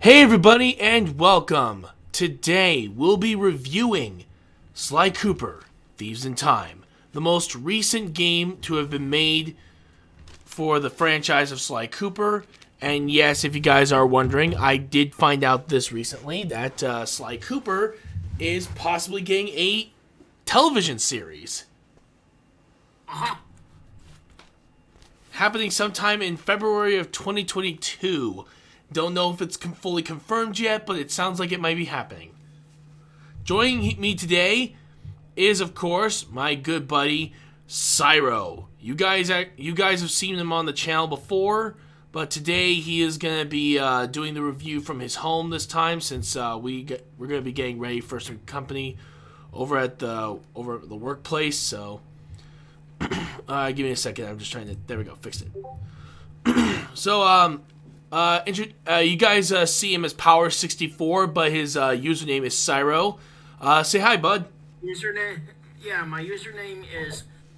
Hey everybody and welcome! Today we'll be reviewing Sly Cooper, Thieves in Time, the most recent game to have been made for the franchise of Sly Cooper. And yes, if you guys are wondering, I did find out this recently that Sly Cooper is possibly getting a television series. Happening sometime in February of 2022. Don't know if it's fully confirmed yet, but it sounds like it might be happening. Joining me today is, of course, my good buddy Spyro. You guys have seen him on the channel before, but today he is gonna be doing the review from his home this time, since we're gonna be getting ready for some company over at the workplace. So, give me a second. I'm just trying to. There we go. Fixed it. So, you guys see him as Power64, but his username is Spyro. Say hi, bud. Username? Yeah, my username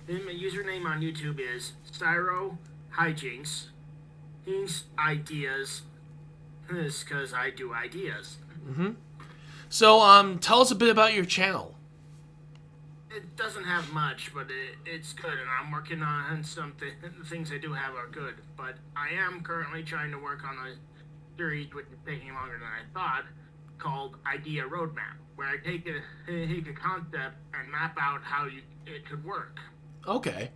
on YouTube is Spyro Hijinks. Hinks Ideas. This because I do ideas. So, tell us a bit about your channel. It doesn't have much, but it's good, and I'm working on something. The things I do have are good, but I am currently trying to work on a series which is taking longer than I thought, called Idea Roadmap, where I take a concept and map out how it could work. Okay.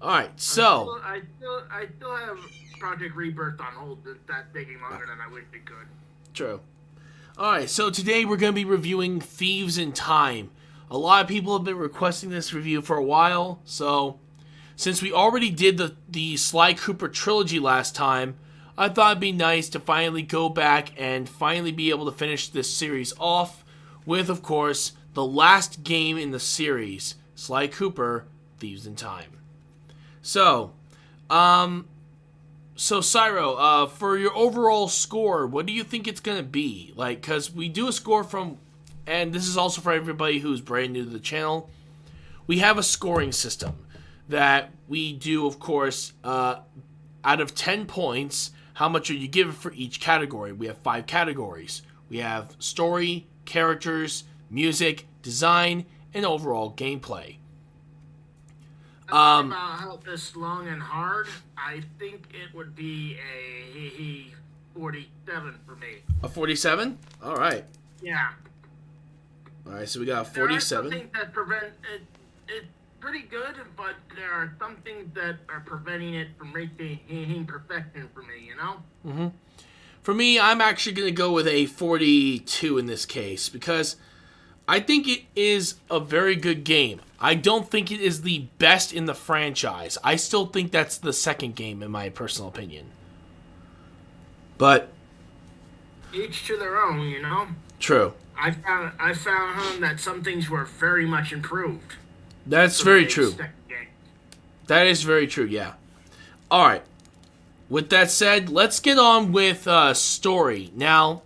All right. So I still have Project Rebirth on hold. That's taking longer than I wish it could. true. All right. So today we're going to be reviewing Thieves in Time. A lot of people have been requesting this review for a while. So since we already did the Sly Cooper trilogy last time, I thought it'd be nice to finally go back and finally be able to finish this series off with, of course, the last game in the series, Sly Cooper, Thieves in Time. So, Spyro, for your overall score, what do you think it's gonna be? Like, cause we do a score from, and this is also for everybody who's brand new to the channel. We have a scoring system that we do, of course, out of 10 points. How much are you given for each category? We have 5 categories. We have story, characters, music, design, and overall gameplay. About how this long and hard, I think it would be a 47 for me. A 47? All right. Yeah. All right, so we got a There are 47. some things that prevent it. It's pretty good, but there are some things that are preventing it from reaching perfection for me. You know. For me, I'm actually going to go with a 42 in this case because I think it is a very good game. I don't think it is the best in the franchise. I still think that's the second game in my personal opinion. But Each to their own, you know. true. I found that some things were very much improved. That's from very the true. second game. That is very true, yeah. All right. With that said, let's get on with story. Now,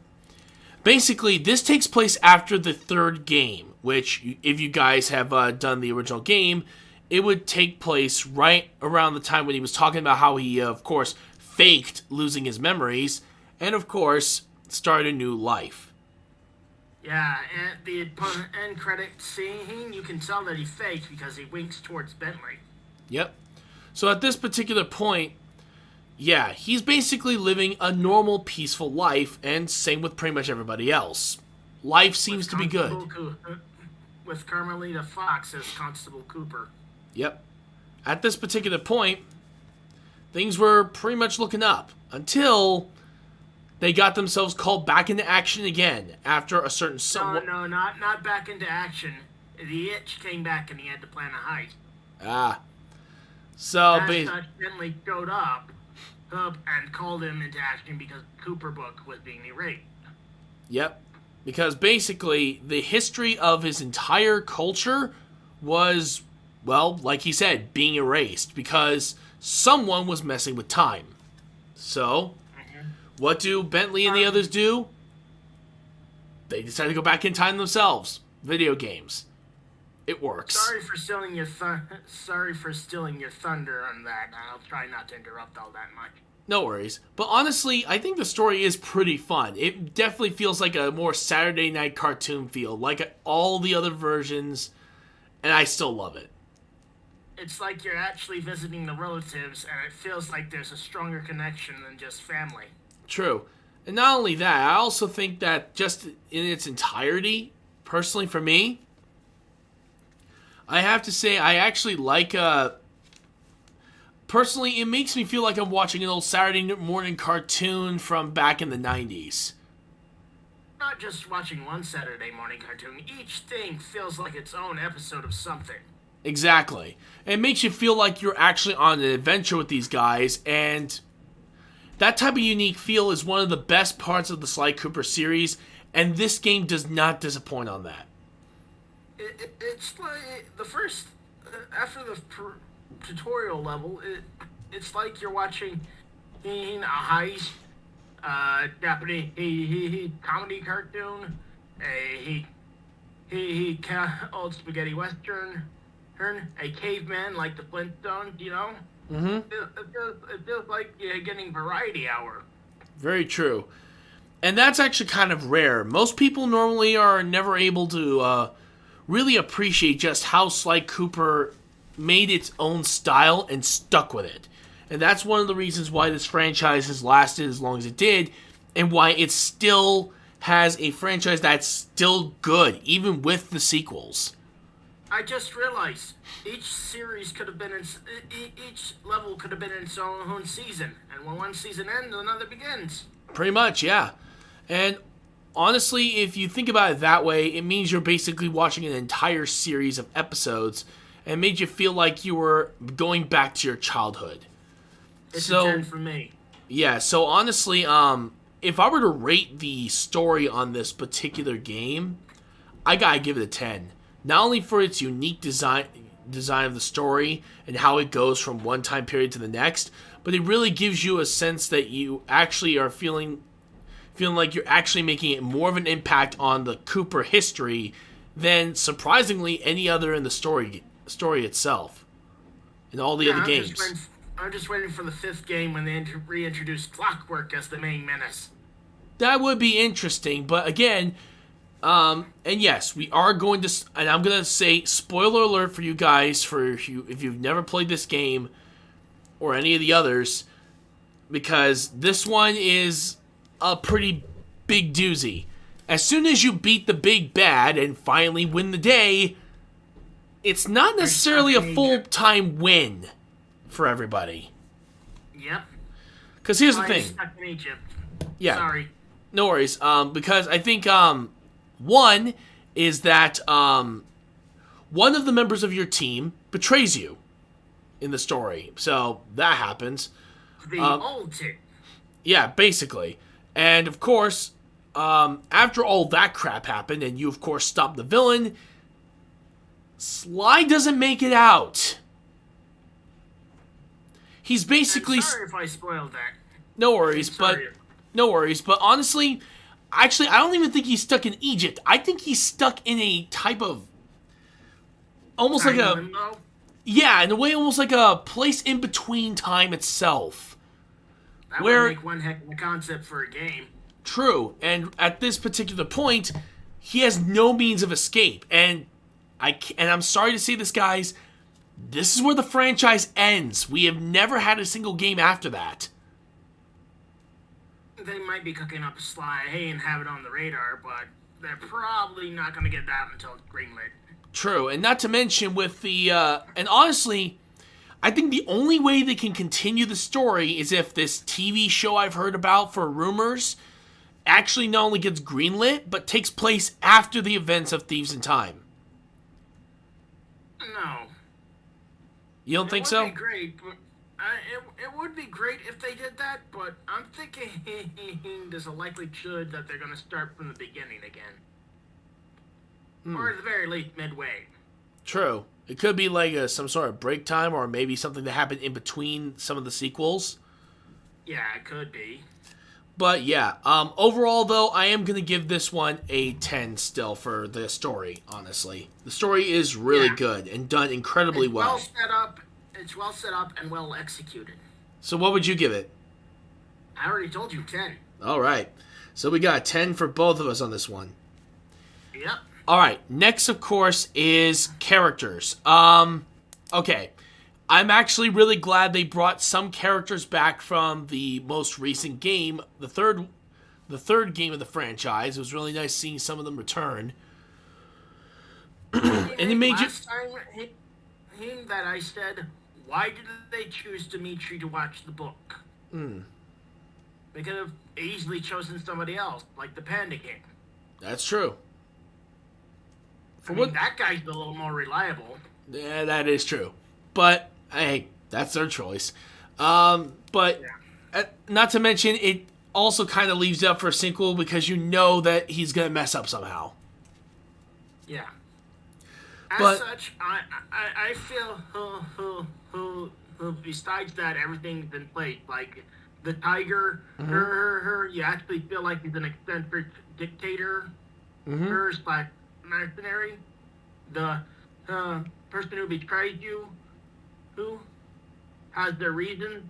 basically, this takes place after the third game, which, if you guys have done the original game, it would take place right around the time when he was talking about how he, of course, faked losing his memories, and, of course, started a new life. Yeah, and the end credit scene, you can tell that he faked because he winks towards Bentley. Yep. So at this particular point, yeah, he's basically living a normal, peaceful life, and same with pretty much everybody else. Life seems to be good. With Carmelita Fox as Constable Cooper. Yep. At this particular point, things were pretty much looking up until they got themselves called back into action again after a certain No, not back into action. The itch came back and he had to plan a heist. So As such, Bentley showed up and called him into action because the Cooper book was being erased. Yep. Because basically, the history of his entire culture was, well, like he said, being erased because someone was messing with time. So, what do Bentley and the others do? They decide to go back in time themselves. Video games. It works. Sorry for stealing your thunder on that. I'll try not to interrupt all that much. No worries. But honestly, I think the story is pretty fun. It definitely feels like a more Saturday night cartoon feel, like all the other versions, and I still love it. It's like you're actually visiting the relatives, and it feels like there's a stronger connection than just family. True. And not only that, I also think that just in its entirety, personally for me, I have to say I actually like personally, it makes me feel like I'm watching an old Saturday morning cartoon from back in the 90s. Not just watching one Saturday morning cartoon, each thing feels like its own episode of something. Exactly. And it makes you feel like you're actually on an adventure with these guys, and that type of unique feel is one of the best parts of the Sly Cooper series, and this game does not disappoint on that. It's like the first, after the tutorial level, it's like you're watching a heist, Japanese comedy cartoon, old spaghetti western, a caveman like the Flintstones, you know? Mm-hmm. It feels like you're getting variety hour. Very true. And that's actually kind of rare. Most people normally are never able to really appreciate just how Sly Cooper made its own style and stuck with it. And that's one of the reasons why this franchise has lasted as long as it did, and why it still has a franchise that's still good, even with the sequels. I just realized each series could have been each level could have been in its own season, and when one season ends, another begins. Pretty much, yeah. And honestly, if you think about it that way, it means you're basically watching an entire series of episodes, and it made you feel like you were going back to your childhood. It's a 10 for me. Yeah, so honestly, if I were to rate the story on this particular game, I gotta give it a 10. Not only for its unique design of the story and how it goes from one time period to the next, but it really gives you a sense that you actually are feeling like you're actually making it more of an impact on the Cooper history than, surprisingly, any other in the story itself. In all the other games. I'm just waiting for the 5th game when they reintroduce Clockwork as the main menace. That would be interesting, but again, and yes, we are going to, and I'm going to say, spoiler alert for you guys, if you've never played this game, or any of the others, because this one is a pretty big doozy. As soon as you beat the big bad and finally win the day, it's not necessarily a full-time win for everybody. Yep. Because here's the thing. Stuck in Egypt. Yeah. Sorry. No worries. Because I think, one is that one of the members of your team betrays you in the story. So that happens. The old team. Yeah, basically. And of course, after all that crap happened, and you of course stop the villain, Sly doesn't make it out. He's basically. I'm sorry if I spoiled that. No worries, but honestly, actually, I don't even think he's stuck in Egypt. I think he's stuck in a type of almost like a limbo? Yeah, in a way, almost like a place in between time itself. That would make one heck of a concept for a game. True, and at this particular point, he has no means of escape, and I'm sorry to say this, guys. This is where the franchise ends. We have never had a single game after that. They might be cooking up Sly and have it on the radar, but they're probably not going to get that until it's greenlit. True, and not to mention with the, and honestly, I think the only way they can continue the story is if this TV show I've heard about for rumors actually not only gets greenlit, but takes place after the events of Thieves in Time. No. You don't think so? It would be great, but it would be great if they did that, but I'm thinking there's a likelihood that they're going to start from the beginning again. Or at the very least, midway. True. It could be like some sort of break time, or maybe something that happened in between some of the sequels. Yeah, it could be. But yeah, overall though, I am going to give this one a 10 still for the story, honestly. The story is really good and done incredibly well. It's well set up and well executed. So what would you give it? I already told you 10. All right. So we got 10 for both of us on this one. Yep. All right. Next, of course, is characters. Okay. I'm actually really glad they brought some characters back from the most recent game, the third game of the franchise. It was really nice seeing some of them return. And it made you. Last time that I said, why did they choose Dimitri to watch the book? They could have easily chosen somebody else, like the Panda King. That's true. I mean, that guy's a little more reliable. Yeah, that is true. But hey, that's their choice. But not to mention, it also kind of leaves it up for a sequel because you know that he's gonna mess up somehow. Yeah. As such, I feel who besides that, everything's been played. Like the tiger, her, you actually feel like he's an eccentric dictator. Her slash mercenary. The person who betrays you, who has their reasons,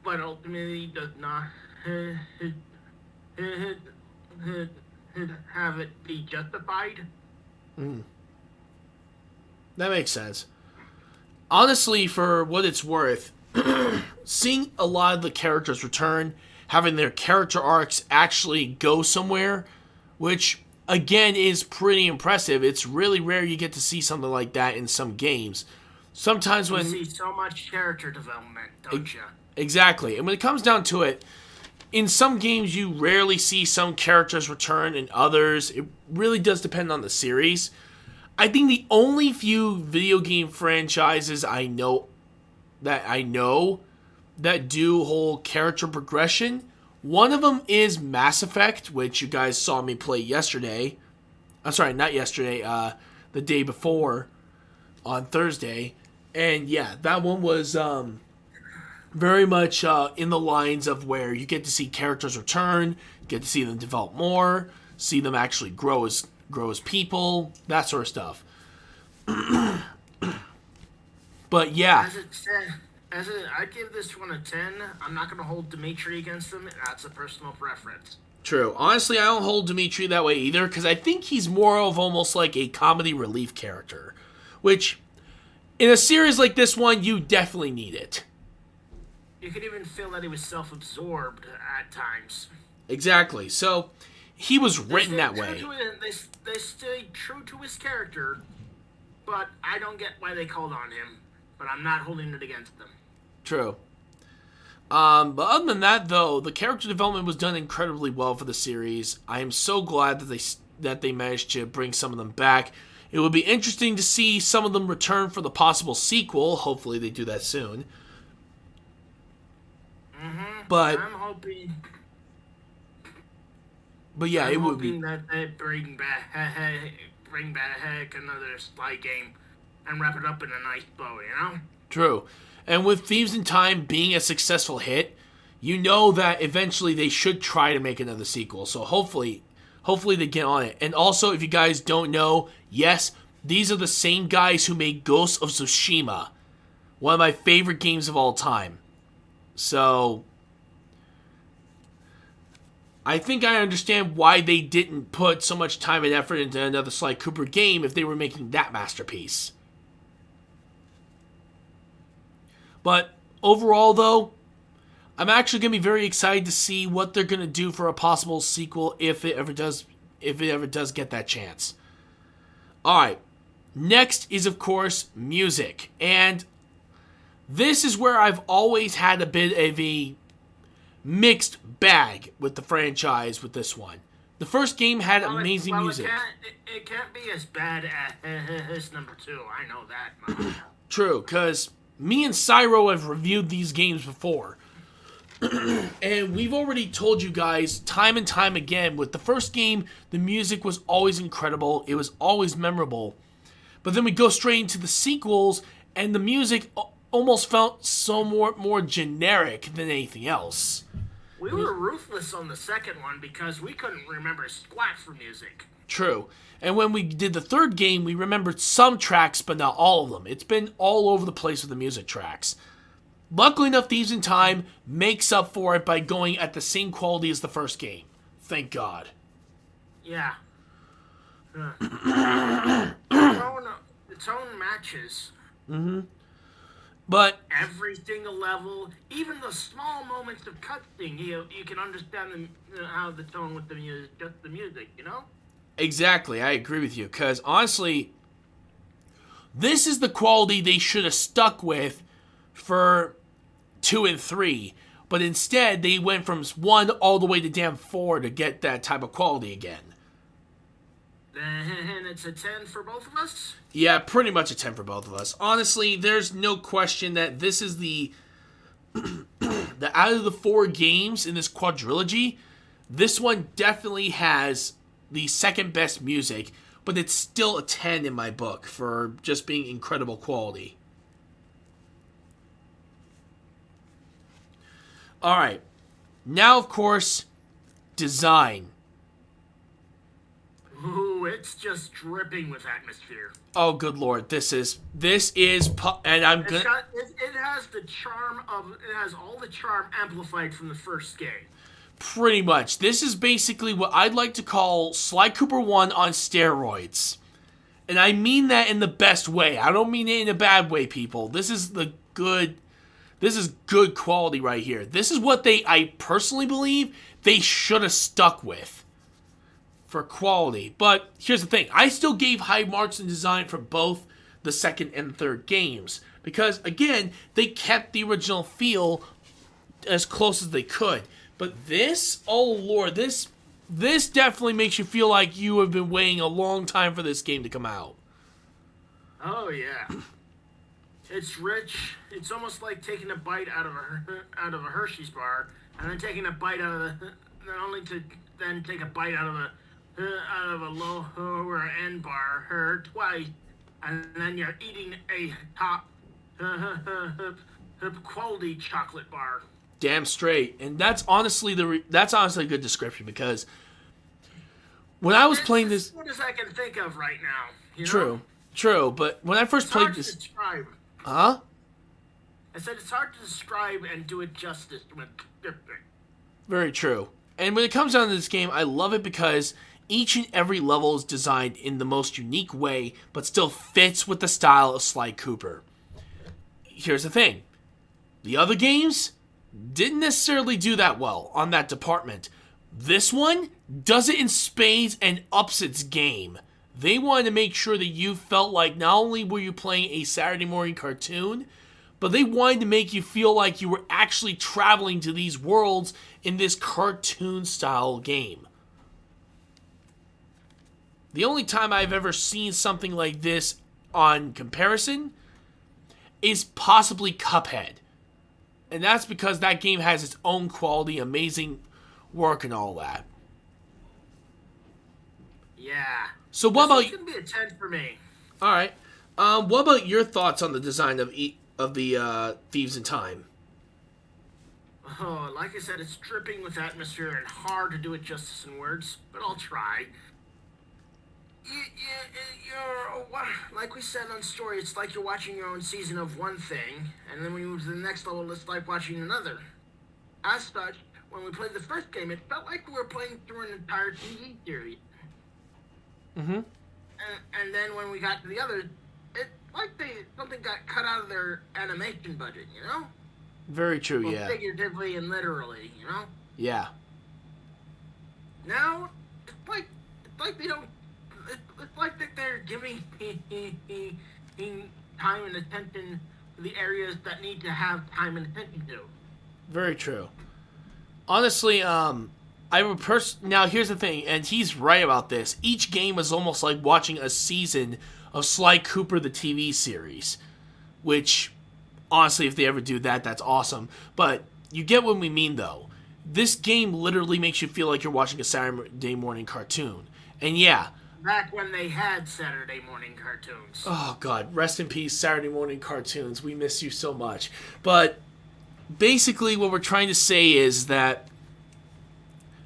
but ultimately does not have it be justified. That makes sense. Honestly, for what it's worth, seeing a lot of the characters return, having their character arcs actually go somewhere, which again is pretty impressive. It's really rare you get to see something like that in some games. Sometimes when you see so much character development, don't you? Exactly. And when it comes down to it, in some games you rarely see some characters return, and others it really does depend on the series. I think the only few video game franchises I know that do whole character progression, one of them is Mass Effect, which you guys saw me play yesterday. I'm sorry, not yesterday, the day before on Thursday. And yeah, that one was very much in the lines of where you get to see characters return, get to see them develop more, see them actually grow as people, that sort of stuff. But yeah. I give this one a 10. I'm not going to hold Dimitri against him. That's a personal preference. True. Honestly, I don't hold Dimitri that way either, because I think he's more of almost like a comedy relief character. Which, in a series like this one, you definitely need it. You could even feel that he was self-absorbed at times. Exactly. So, he was written that way. They stay true to his character, but I don't get why they called on him. But I'm not holding it against them. True. But other than that, though, the character development was done incredibly well for the series. I am so glad that they managed to bring some of them back. It would be interesting to see some of them return for the possible sequel. Hopefully they do that soon. But I'm hoping. But yeah, it would be. I'm hoping that they bring back another Spy game and wrap it up in a nice bow, you know? True. And with Thieves in Time being a successful hit, you know that eventually they should try to make another sequel. So hopefully they get on it. And also, if you guys don't know, yes, these are the same guys who made Ghost of Tsushima, one of my favorite games of all time. So I think I understand why they didn't put so much time and effort into another Sly Cooper game if they were making that masterpiece. But overall, though, I'm actually going to be very excited to see what they're going to do for a possible sequel if it ever does get that chance. All right. Next is, of course, music. And this is where I've always had a bit of a mixed bag with the franchise with this one. The first game had amazing music. It can't be as bad as number 2. I know that much. True, because me and Spyro have reviewed these games before. And we've already told you guys time and time again, with the first game, the music was always incredible. It was always memorable. But then we go straight into the sequels, and the music almost felt so more generic than anything else. We were ruthless on the second one because we couldn't remember squat for music. True. And when we did the third game, we remembered some tracks, but not all of them. It's been all over the place with the music tracks. Luckily enough, Thieves in Time makes up for it by going at the same quality as the first game. Thank God. Yeah. Its own matches. But Every single level, even the small moments of cutscene, you can understand how the tone with the music, just the music, you know? exactly, I agree with you. Because honestly, this is the quality they should have stuck with for 2 and 3. But instead, they went from 1 all the way to damn 4 to get that type of quality again. And it's a 10 for both of us? Yeah, pretty much a 10 for both of us. Honestly, there's no question that this is the out of the 4 games in this quadrilogy, this one definitely has the second best music, but it's still a 10 in my book for just being incredible quality. Alright, now of course, design. Ooh, it's just dripping with atmosphere. Oh, good lord, this is, and I'm gonna... It has the charm of, it has all the charm amplified from the first game. Pretty much. This is basically what I'd like to call Sly Cooper 1 on steroids. And I mean that in the best way. I don't mean it in a bad way, people. This is good quality right here. This is what I personally believe they should have stuck with for quality. But here's the thing. I still gave high marks in design for both the second and third games. Because, again, they kept the original feel as close as they could. But this, oh lord, this definitely makes you feel like you have been waiting a long time for this game to come out. Oh yeah, it's rich. It's almost like taking a bite out of a Hershey's bar, and then taking a bite out of only to then take a bite out of a lower end bar twice, and then you're eating a top quality chocolate bar. Damn straight. And that's honestly a good description, because when I was playing this, as good as I can think of right now. You know? True. But when I first played this, to describe. huh? I said it's hard to describe and do it justice with description. Very true. And when it comes down to this game, I love it because each and every level is designed in the most unique way, but still fits with the style of Sly Cooper. Here's the thing. The other games didn't necessarily do that well on that department. This one does it in spades and ups its game. They wanted to make sure that you felt like not only were you playing a Saturday morning cartoon, but they wanted to make you feel like you were actually traveling to these worlds in this cartoon-style game. The only time I've ever seen something like this on comparison is possibly Cuphead. And that's because that game has its own quality, amazing work, and all that. Yeah. So what about you? It's gonna be a 10 for me. All right. What about your thoughts on the design of the Thieves in Time? Oh, like I said, it's dripping with atmosphere and hard to do it justice in words, but I'll try. Like we said on story, it's like you're watching your own season of one thing, and then when you move to the next level, it's like watching another. As such, when we played the first game, it felt like we were playing through an entire TV series. Mm-hmm. And then when we got to the other, it like something got cut out of their animation budget, you know? Very true, Well, yeah. figuratively and literally, you know? Yeah. Now, it's like they don't. It's like that they're giving time and attention to the areas that need to have time and attention to. Very true. Honestly, now here's the thing, and he's right about this. Each game is almost like watching a season of Sly Cooper the TV series, which, honestly, if they ever do that, that's awesome. But you get what we mean, though. This game literally makes you feel like you're watching a Saturday morning cartoon. And yeah. Back when they had Saturday morning cartoons. Oh, God. Rest in peace, Saturday morning cartoons. We miss you so much. But basically what we're trying to say is that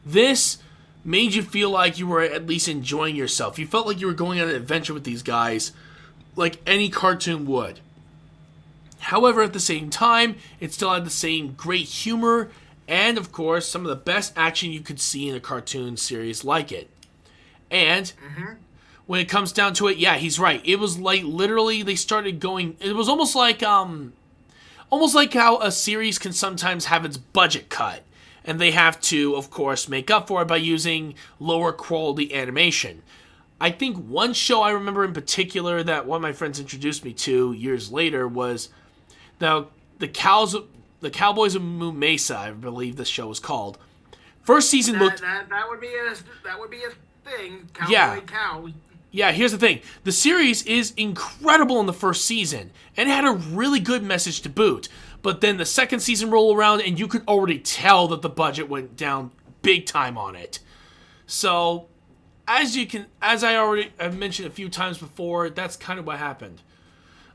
this made you feel like you were at least enjoying yourself. You felt like you were going on an adventure with these guys like any cartoon would. However, at the same time, it still had the same great humor and, of course, some of the best action you could see in a cartoon series like it. And when it comes down to it, yeah, he's right. It was like literally they started going. It was almost like how a series can sometimes have its budget cut, and they have to, of course, make up for it by using lower quality animation. I think one show I remember in particular that one of my friends introduced me to years later was the Cowboys of Moo Mesa, I believe this show was called. First season looked that would be a thing. Cowboy Yeah. Cow. Yeah, here's the thing. The series is incredible in the first season and it had a really good message to boot. But then the second season rolled around and you could already tell that the budget went down big time on it. So, as I already have mentioned a few times before, that's kind of what happened.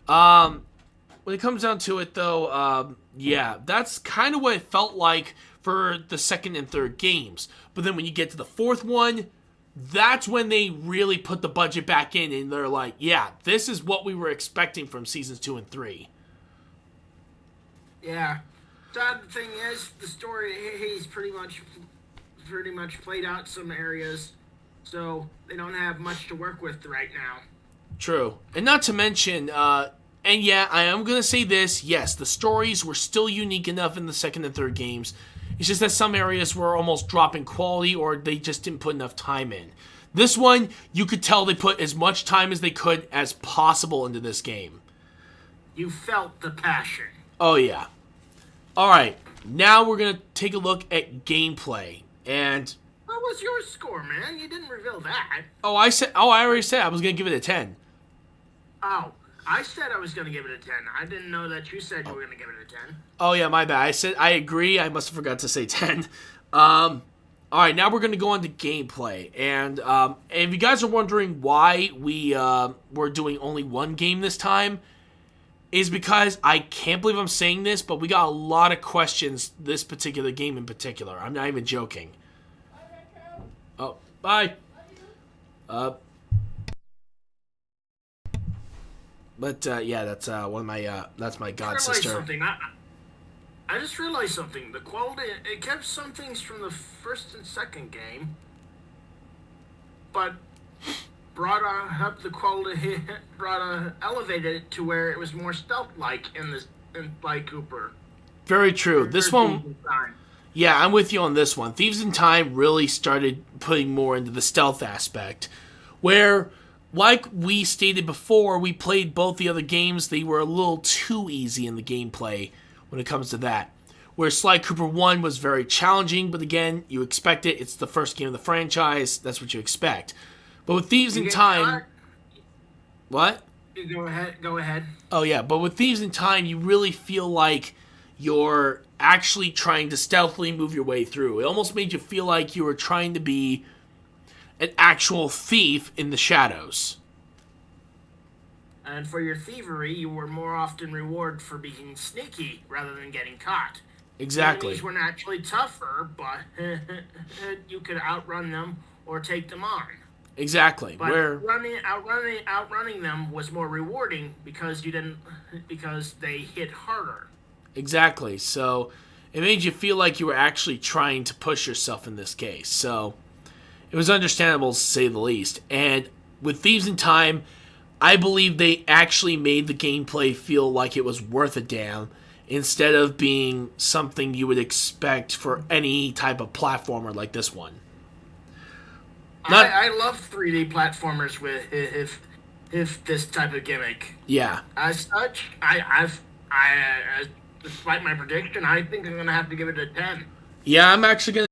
When it comes down to it though, yeah, that's kind of what it felt like for the second and third games. But then when you get to the fourth one, that's when they really put the budget back in and they're like, yeah, this is what we were expecting from seasons 2 and 3. Yeah. Sad thing is, the story he's pretty much played out some areas, so they don't have much to work with right now. True. And not to mention, and yeah, I am going to say this, yes, the stories were still unique enough in the second and third games. It's just that some areas were almost dropping quality or they just didn't put enough time in. This one, you could tell they put as much time as they could as possible into this game. You felt the passion. Oh, yeah. Alright, now we're going to take a look at gameplay. And What was your score, man? You didn't reveal that. I already said I was going to give it a 10. Oh, I said I was going to give it a 10. I didn't know that you said you were going to give it a 10. Oh, yeah, my bad. I agree. I must have forgot to say 10. Alright, now we're going to go on to gameplay. And if you guys are wondering why we're doing only one game this time, is because I can't believe I'm saying this, but we got a lot of questions this particular game in particular. I'm not even joking. Oh, bye. But yeah, that's one of my that's my god sister. I just realized something. The quality, it kept some things from the first and second game, but brought up the quality, elevated it to where it was more stealth-like in Sly Cooper. Very true. This one, yeah, I'm with you on this one. Thieves in Time really started putting more into the stealth aspect, where, like we stated before, we played both the other games, they were a little too easy in the gameplay when it comes to that. Where Sly Cooper 1 was very challenging, but again, you expect it. It's the first game of the franchise. That's what you expect. But with Thieves in Time... What? Go ahead. Oh, yeah. But with Thieves in Time, you really feel like you're actually trying to stealthily move your way through. It almost made you feel like you were trying to be an actual thief in the shadows. And for your thievery, you were more often rewarded for being sneaky rather than getting caught. Exactly. Enemies were naturally tougher, but you could outrun them or take them on. Exactly. But outrunning them was more rewarding because they hit harder. Exactly. So it made you feel like you were actually trying to push yourself in this case. So it was understandable to say the least. And with Thieves in Time, I believe they actually made the gameplay feel like it was worth a damn instead of being something you would expect for any type of platformer like this one. I love 3D platformers with if this type of gimmick. Yeah. As such, despite my prediction, I think I'm gonna have to give it a 10. Yeah, I'm actually gonna.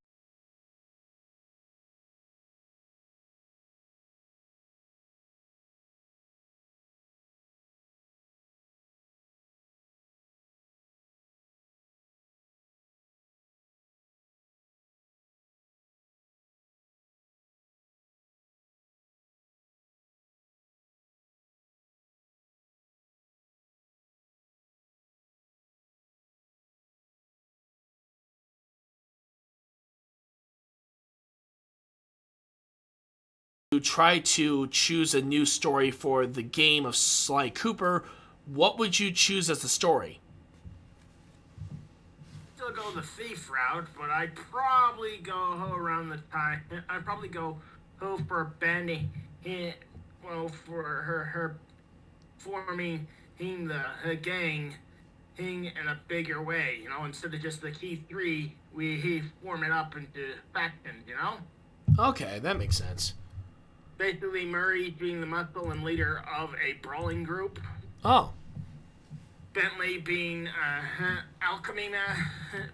Try to choose a new story for the game of Sly Cooper what would you choose as the story? Still go the thief route, but I'd probably go around the time. I'd probably go for Bandy. Well, for her forming the gang in a bigger way. You know, instead of just the key three, we form it up into factions. You know. Okay, that makes sense. Basically, Murray being the muscle and leader of a brawling group. Oh. Bentley being alchemy,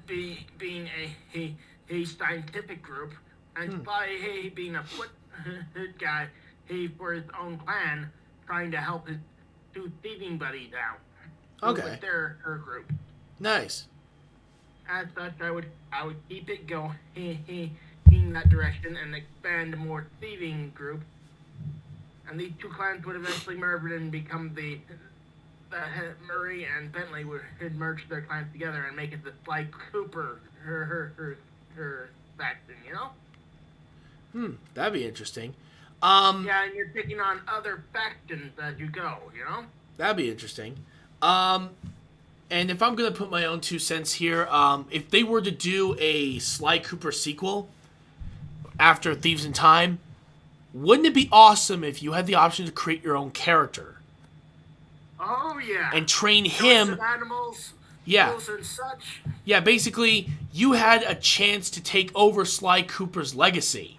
being a scientific group, and Spy being a foot guy, for his own clan, trying to help his two thieving buddies out. Okay. With her group. Nice. As such, I would keep it going in that direction and expand a more thieving group. And these two clans would eventually merge and become the Murray and Bentley would merge their clans together and make it the Sly Cooper her faction, you know? That'd be interesting. Yeah, and you're picking on other factions as you go, you know? That'd be interesting. And if I'm gonna put my own 2 cents here, if they were to do a Sly Cooper sequel after Thieves in Time, wouldn't it be awesome if you had the option to create your own character? Oh yeah. And train him. Animals. Yeah. And such. Yeah, basically, you had a chance to take over Sly Cooper's legacy.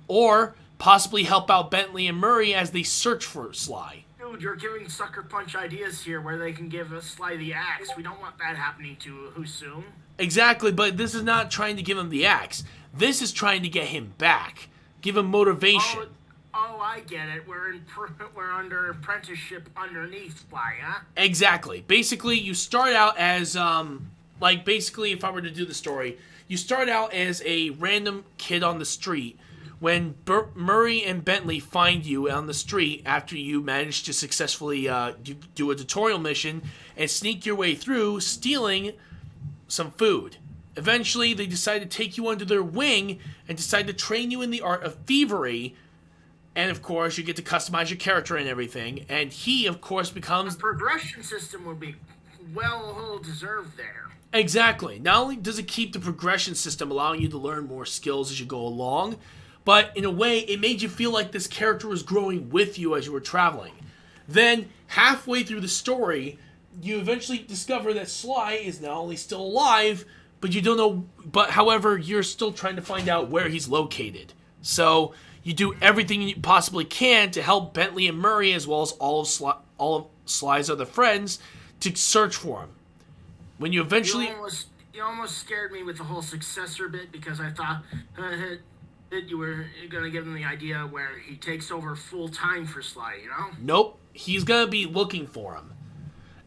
Or possibly help out Bentley and Murray as they search for Sly. Dude, you're giving Sucker Punch ideas here where they can give Sly the axe. We don't want that happening to Husum. Exactly, but this is not trying to give him the axe. This is trying to get him back. Give him motivation. Oh, I get it. We're under apprenticeship underneath Sly, huh? Exactly. Basically, you start out as, basically, if I were to do the story, you start out as a random kid on the street when Murray and Bentley find you on the street after you manage to successfully do a tutorial mission and sneak your way through, stealing some food. Eventually, they decide to take you under their wing and decide to train you in the art of thievery. And, of course, you get to customize your character and everything. And he, of course, becomes... The progression system would be well deserved there. Exactly. Not only does it keep the progression system allowing you to learn more skills as you go along, but in a way, it made you feel like this character was growing with you as you were traveling. Then, halfway through the story, you eventually discover that Sly is not only still alive, but you don't know... But, however, you're still trying to find out where he's located. So... you do everything you possibly can to help Bentley and Murray, as well as all of Sly's other friends, to search for him. When you eventually... You almost scared me with the whole successor bit, because I thought that you were going to give him the idea where he takes over full time for Sly, you know? Nope. He's going to be looking for him.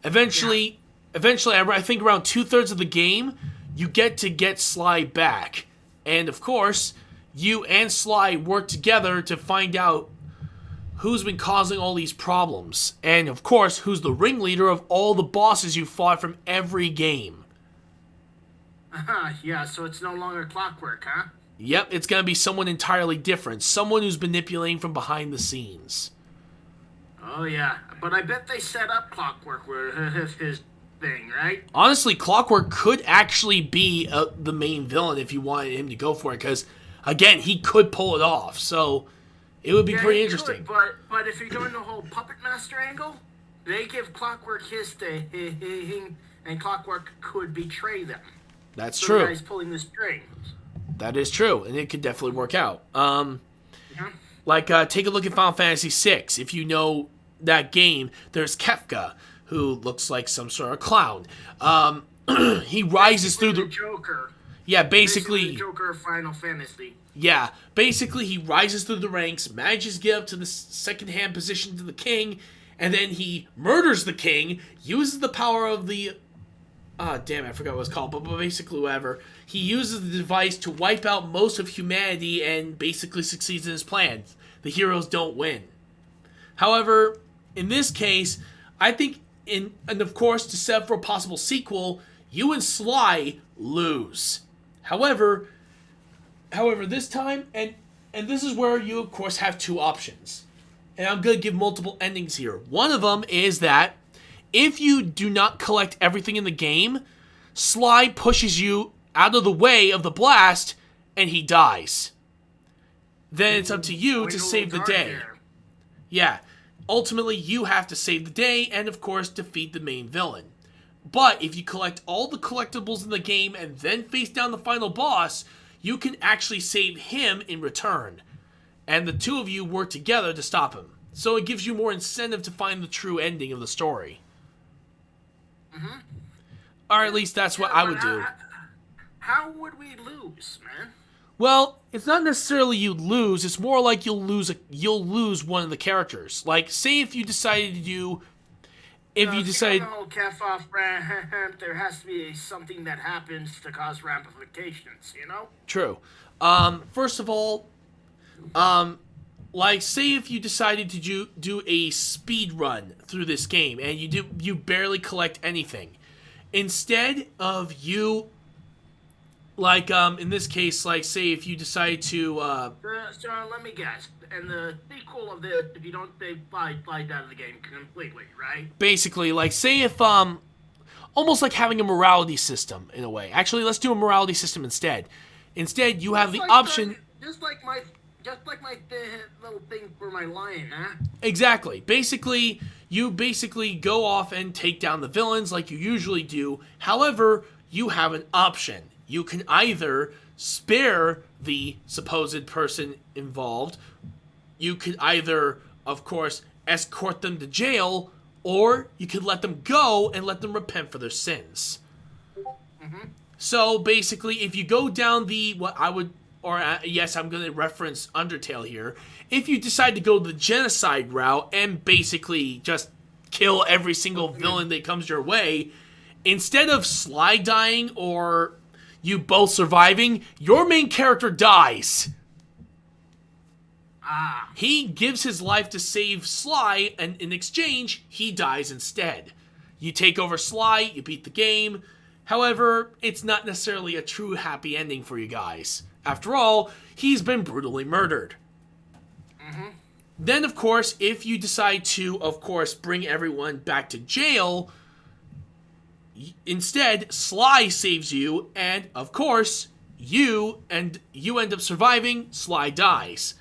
Eventually, I think around 2/3 of the game, you get Sly back. And, of course... you and Sly work together to find out who's been causing all these problems. And, of course, who's the ringleader of all the bosses you fought from every game. Yeah, so it's no longer Clockwork, huh? Yep, it's going to be someone entirely different. Someone who's manipulating from behind the scenes. Oh, yeah. But I bet they set up Clockwork with his thing, right? Honestly, Clockwork could actually be the main villain if you wanted him to go for it, because... again, he could pull it off, so it would be pretty interesting. Could, but if you're doing the whole puppet master angle, they give Clockwork his thing, and Clockwork could betray them. That's true. The guy's pulling the strings. That is true, and it could definitely work out. Yeah. Take a look at Final Fantasy VI. If you know that game, there's Kefka, who looks like some sort of clown. He rises through the Joker. Yeah, basically... the Joker of Final Fantasy. Yeah, basically he rises through the ranks, manages to get up to the second-hand position to the king, and then he murders the king, uses the power of the... damn it, I forgot what it's called, but basically whatever. He uses the device to wipe out most of humanity and basically succeeds in his plan. The heroes don't win. However, in this case, I think, and of course, to set up for a possible sequel, you and Sly lose. However, this time, and this is where you, of course, have two options. And I'm going to give multiple endings here. One of them is that If you do not collect everything in the game, Sly pushes you out of the way of the blast, and he dies. Then it's up to you to save the day. Yeah. Ultimately, you have to save the day and, of course, defeat the main villain. But if you collect all the collectibles in the game and then face down the final boss, you can actually save him in return. And the two of you work together to stop him. So it gives you more incentive to find the true ending of the story. Mm-hmm. Or at least that's what I would do. How would we lose, man? Well, it's not necessarily you lose. It's more like you'll lose one of the characters. Like, say if you decided to do... If you decide... Off ramp, there has to be something that happens to cause ramifications, you know? True. First of all, like, say if you decided to do a speed run through this game, and you barely collect anything. Instead of you... Like, in this case, like, say if you decide to, So let me guess. And the sequel of this, if you don't, they slide out of the game completely, right? Basically, like, say if, almost like having a morality system, in a way. Actually, let's do a morality system instead. Instead, you have the option... Just like my little thing for my lion, huh? Exactly. Basically, you go off and take down the villains like you usually do. However, you have an option. You can either spare the supposed person involved, you could either, of course, escort them to jail, or you could let them go and let them repent for their sins. Mm-hmm. So, basically, if you go down yes, I'm going to reference Undertale here. If you decide to go the genocide route and basically just kill every single villain that comes your way, instead of Sly dying or you both surviving, your main character dies. He gives his life to save Sly, and in exchange, he dies instead. You take over Sly, you beat the game. However, it's not necessarily a true happy ending for you guys. After all, he's been brutally murdered. Mm-hmm. Then, of course, if you decide to, of course, bring everyone back to jail... Instead, Sly saves you, and, of course, you end up surviving, Sly dies.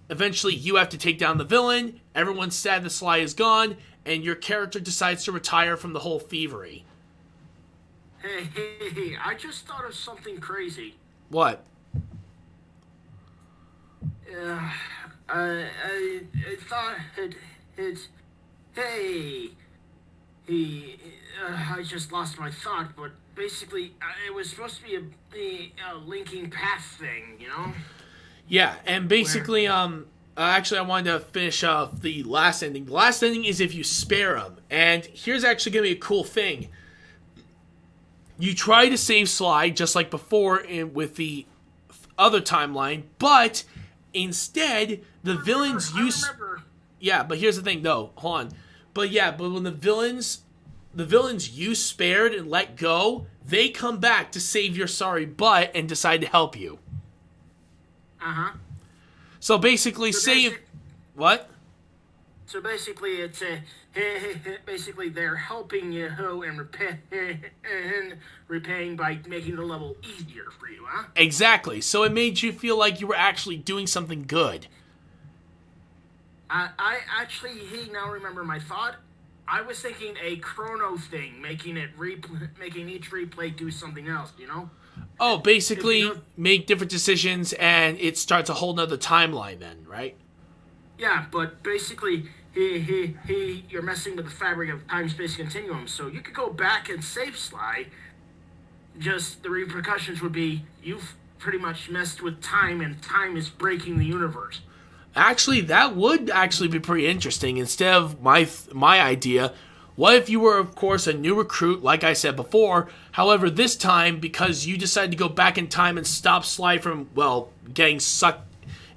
Eventually, you have to take down the villain, everyone's sad that Sly is gone, and your character decides to retire from the whole thievery. Hey, I just thought of something crazy. What? I thought it's... Hey... I just lost my thought, but basically, it was supposed to be a linking path thing, you know? Yeah, and basically, actually, I wanted to finish off the last ending. The last ending is if you spare him, and here's actually going to be a cool thing. You try to save Sly, just like before with the other timeline, but instead, the villains use... Yeah, but here's the thing, though. Hold on. But when the villains you spared and let go, they come back to save your sorry butt and decide to help you. Uh-huh. So basically, what? So basically, it's basically they're helping you and repaying by making the level easier for you, huh? Exactly. So it made you feel like you were actually doing something good. I actually now remember my thought. I was thinking a chrono thing, making each replay do something else, you know? Oh, basically make different decisions and it starts a whole nother timeline then, right? Yeah, but basically you're messing with the fabric of time-space continuum, so you could go back and save Sly. Just the repercussions would be you've pretty much messed with time and time is breaking the universe. Actually, that would actually be pretty interesting. Instead of my idea, what if you were, of course, a new recruit, like I said before, however, this time, because you decided to go back in time and stop Sly from, getting sucked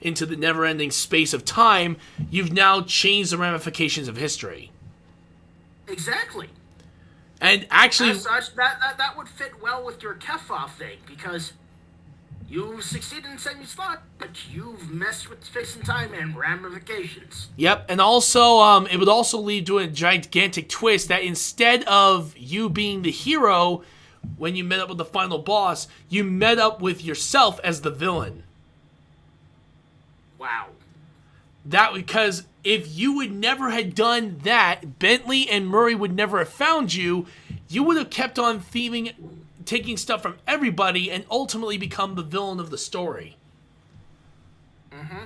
into the never-ending space of time, you've now changed the ramifications of history. Exactly. And actually... As such, that would fit well with your Kefaf thing, because... You've succeeded in saving Sly, but you've messed with space and time and ramifications. Yep, and also, it would also lead to a gigantic twist that instead of you being the hero, when you met up with the final boss, you met up with yourself as the villain. Wow. That because if you would never had done that, Bentley and Murray would never have found you. You would have kept on thieving, taking stuff from everybody, and ultimately become the villain of the story. Mm-hmm.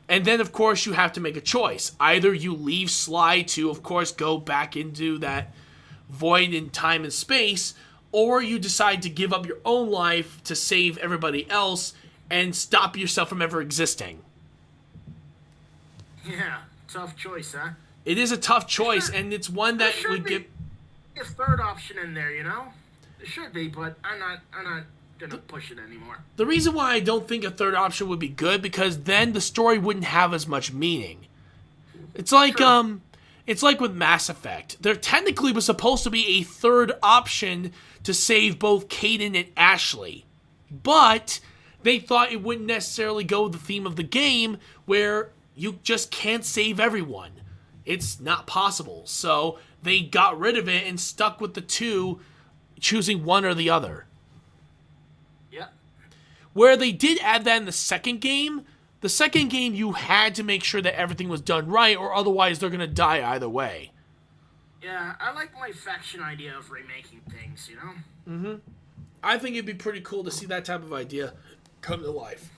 And then, of course, you have to make a choice. Either you leave Sly to, of course, go back into that void in time and space, or you decide to give up your own life to save everybody else and stop yourself from ever existing. Yeah, tough choice, huh? It is a tough choice, and it's one that would give a third option in there, you know? It should be, but I'm not gonna push it anymore. The reason why I don't think a third option would be good, because then the story wouldn't have as much meaning. It's like it's like with Mass Effect. There technically was supposed to be a third option to save both Kaidan and Ashley, but they thought it wouldn't necessarily go with the theme of the game, where you just can't save everyone. It's not possible. So they got rid of it and stuck with the two, choosing one or the other. Yeah. Where they did add that in the second game you had to make sure that everything was done right, or otherwise they're going to die either way. Yeah, I like my faction idea of remaking things, you know? Mm-hmm. I think it'd be pretty cool to see that type of idea come to life.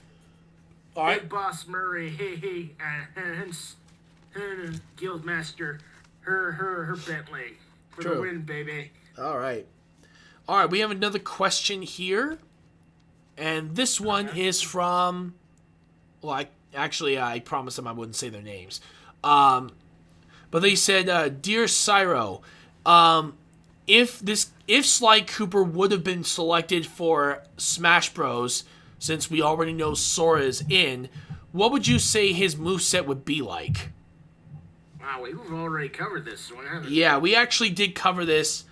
All right. Big Boss Murray, hey, and Guildmaster, her Bentley. For the win, baby. All right, we have another question here. And this one is from... Well, I promised them I wouldn't say their names. But they said, Dear Spyro, if Sly Cooper would have been selected for Smash Bros., since we already know Sora is in, what would you say his moveset would be like? Wow, we've already covered this one, haven't we? Yeah, we actually did cover this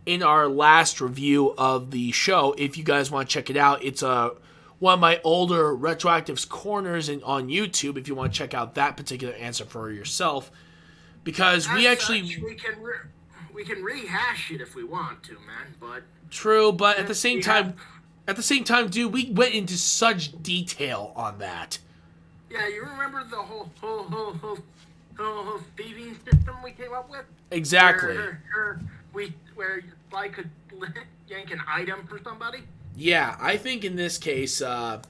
in our last review of the show. If you guys want to check it out, it's one of my older RetroActive's corners on YouTube, if you want to check out that particular answer for yourself. Because we can rehash it if we want to, man, but... True, but at the same time, dude, we went into such detail on that. Yeah, you remember the whole thieving system we came up with? Exactly. Where I could yank an item for somebody? Yeah, I think in this case, that's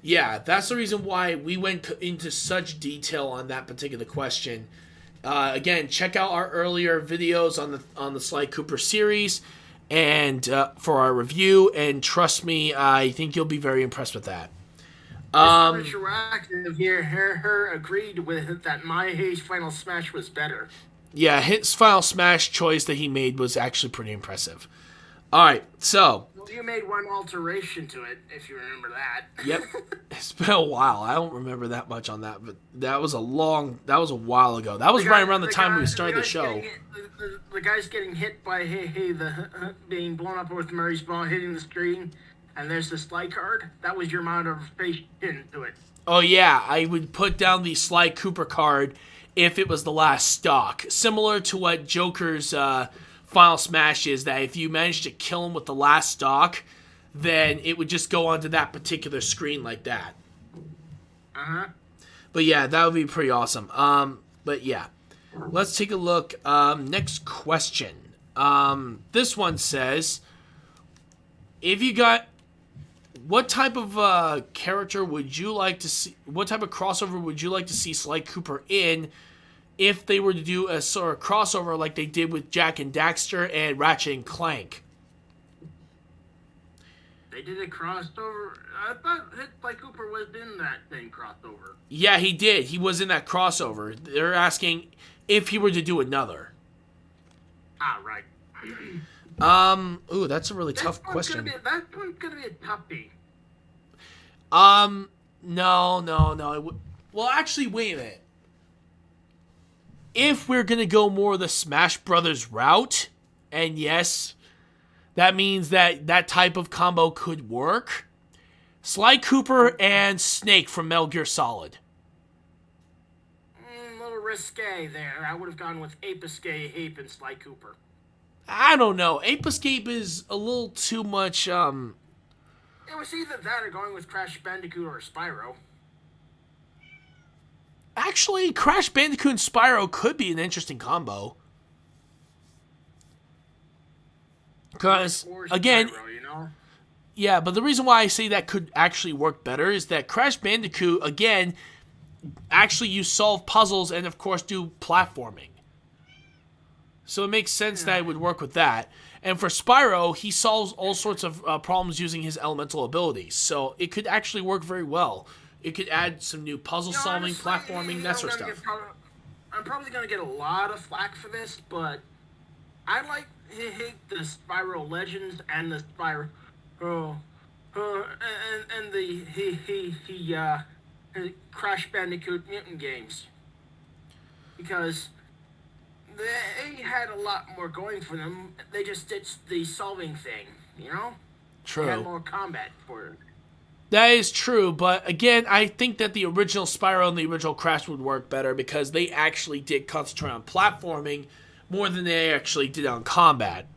the reason why we went into such detail on that particular question. Again, check out our earlier videos on the Sly Cooper series, and for our review. And trust me, I think you'll be very impressed with that. RetroActive here, her agreed with that my Final Smash was better. Yeah, his Final Smash choice that he made was actually pretty impressive. All right, so. Well, you made one alteration to it, if you remember that. Yep, it's been a while. I don't remember that much on that, but that was a while ago. That was right around the time we started the show. The guy's getting hit by being blown up with Murray's ball hitting the screen, and there's the Sly card. That was your amount of space into it. Oh yeah, I would put down the Sly Cooper card if it was the last stock, similar to what Joker's Final Smash is, that if you managed to kill him with the last stock, then it would just go onto that particular screen like that. Uh-huh. But yeah, that would be pretty awesome. But yeah, let's take a look. Next question. This one says, if you got... What type of character would you like to see... What type of crossover would you like to see Sly Cooper in if they were to do a sort of crossover like they did with Jak and Daxter and Ratchet and Clank? They did a crossover? I thought Sly Cooper was in that same crossover. Yeah, he did. He was in that crossover. They're asking if he were to do another. Ah, right. Ooh, that's a really tough question. That one's gonna be a toughie. No. Well, actually, wait a minute. If we're gonna go more the Smash Brothers route, and yes, that means that type of combo could work, Sly Cooper and Snake from Metal Gear Solid. A little risque there. I would have gone with Ape Escape, Ape, and Sly Cooper. I don't know. Ape Escape is a little too much. It was either that or going with Crash Bandicoot or Spyro. Actually, Crash Bandicoot and Spyro could be an interesting combo. Because, again, Spyro, you know? yeah, but the reason why I say that could actually work better is that Crash Bandicoot, again, actually you solve puzzles and, of course, do platforming. So it makes sense that it would work with that. And for Spyro, he solves all sorts of problems using his elemental abilities. So it could actually work very well. It could add some new puzzle solving, platforming, that sort of stuff. I'm probably going to get a lot of flack for this, but I like the Spyro Legends and the Spyro and the Crash Bandicoot Mutant games, because they had a lot more going for them. They just did the solving thing, you know? True. They had more combat for it. That is true, but again, I think that the original Spyro and the original Crash would work better because they actually did concentrate on platforming more than they actually did on combat,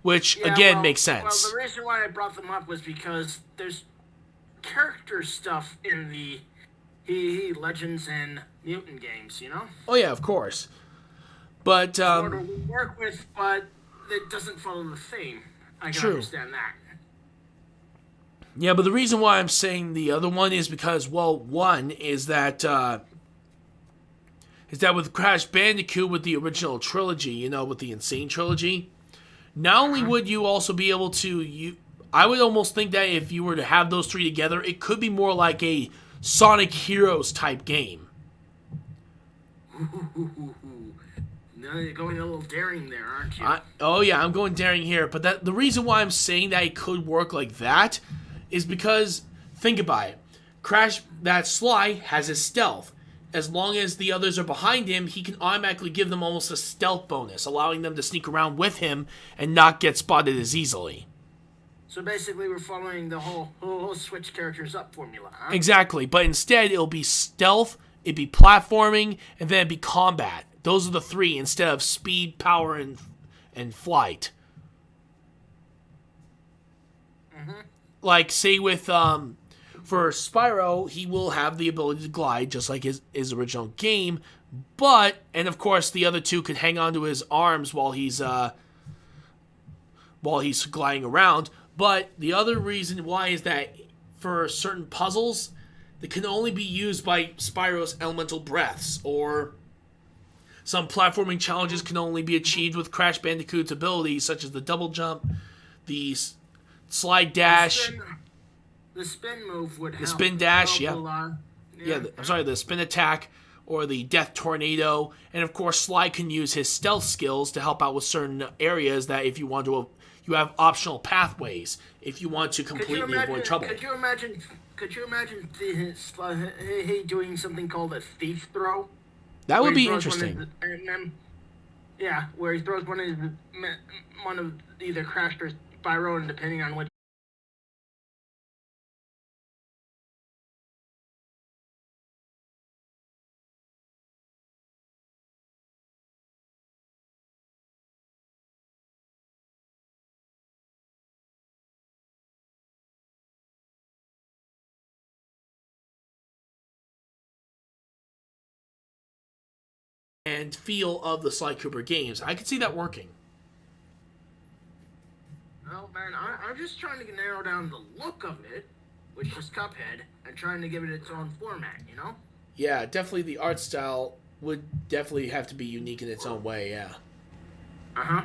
which, makes sense. Well, the reason why I brought them up was because there's character stuff in the Legends and Mutant games, you know? Oh, yeah, of course. But, Sort of work with, but it doesn't follow the theme. I can understand that. Yeah, but the reason why I'm saying the other one is because, well, one is that with Crash Bandicoot, with the original trilogy, you know, with the Insane trilogy, not only would you also be able to, I would almost think that if you were to have those three together, it could be more like a Sonic Heroes type game. Now you're going a little daring there, aren't you? I'm going daring here, but the reason why I'm saying that it could work like that is because, think about it, that Sly has his stealth. As long as the others are behind him, he can automatically give them almost a stealth bonus, allowing them to sneak around with him and not get spotted as easily. So basically we're following the whole switch characters up formula, huh? Exactly, but instead it'll be stealth, it'd be platforming, and then it'd be combat. Those are the three instead of speed, power, and flight. Mm-hmm. Like, say with, for Spyro, he will have the ability to glide, just like his original game, and of course, the other two could hang onto his arms while he's gliding around, but the other reason why is that for certain puzzles, they can only be used by Spyro's elemental breaths, or some platforming challenges can only be achieved with Crash Bandicoot's abilities, such as the double jump, the slide dash, the spin move would help. The spin dash, the spin attack, or the death tornado, and of course Sly can use his stealth skills to help out with certain areas that if you want to, you have optional pathways if you want to completely avoid trouble. Could you imagine Sly doing something called a thief throw? That would be interesting. Where he throws one of either Crash or Spyro, and depending on which. And feel of the Sly Cooper games. I could see that working. Well, man, I'm just trying to narrow down the look of it, which is Cuphead, and trying to give it its own format, you know? Yeah, definitely the art style would definitely have to be unique in its own way, yeah. Uh-huh.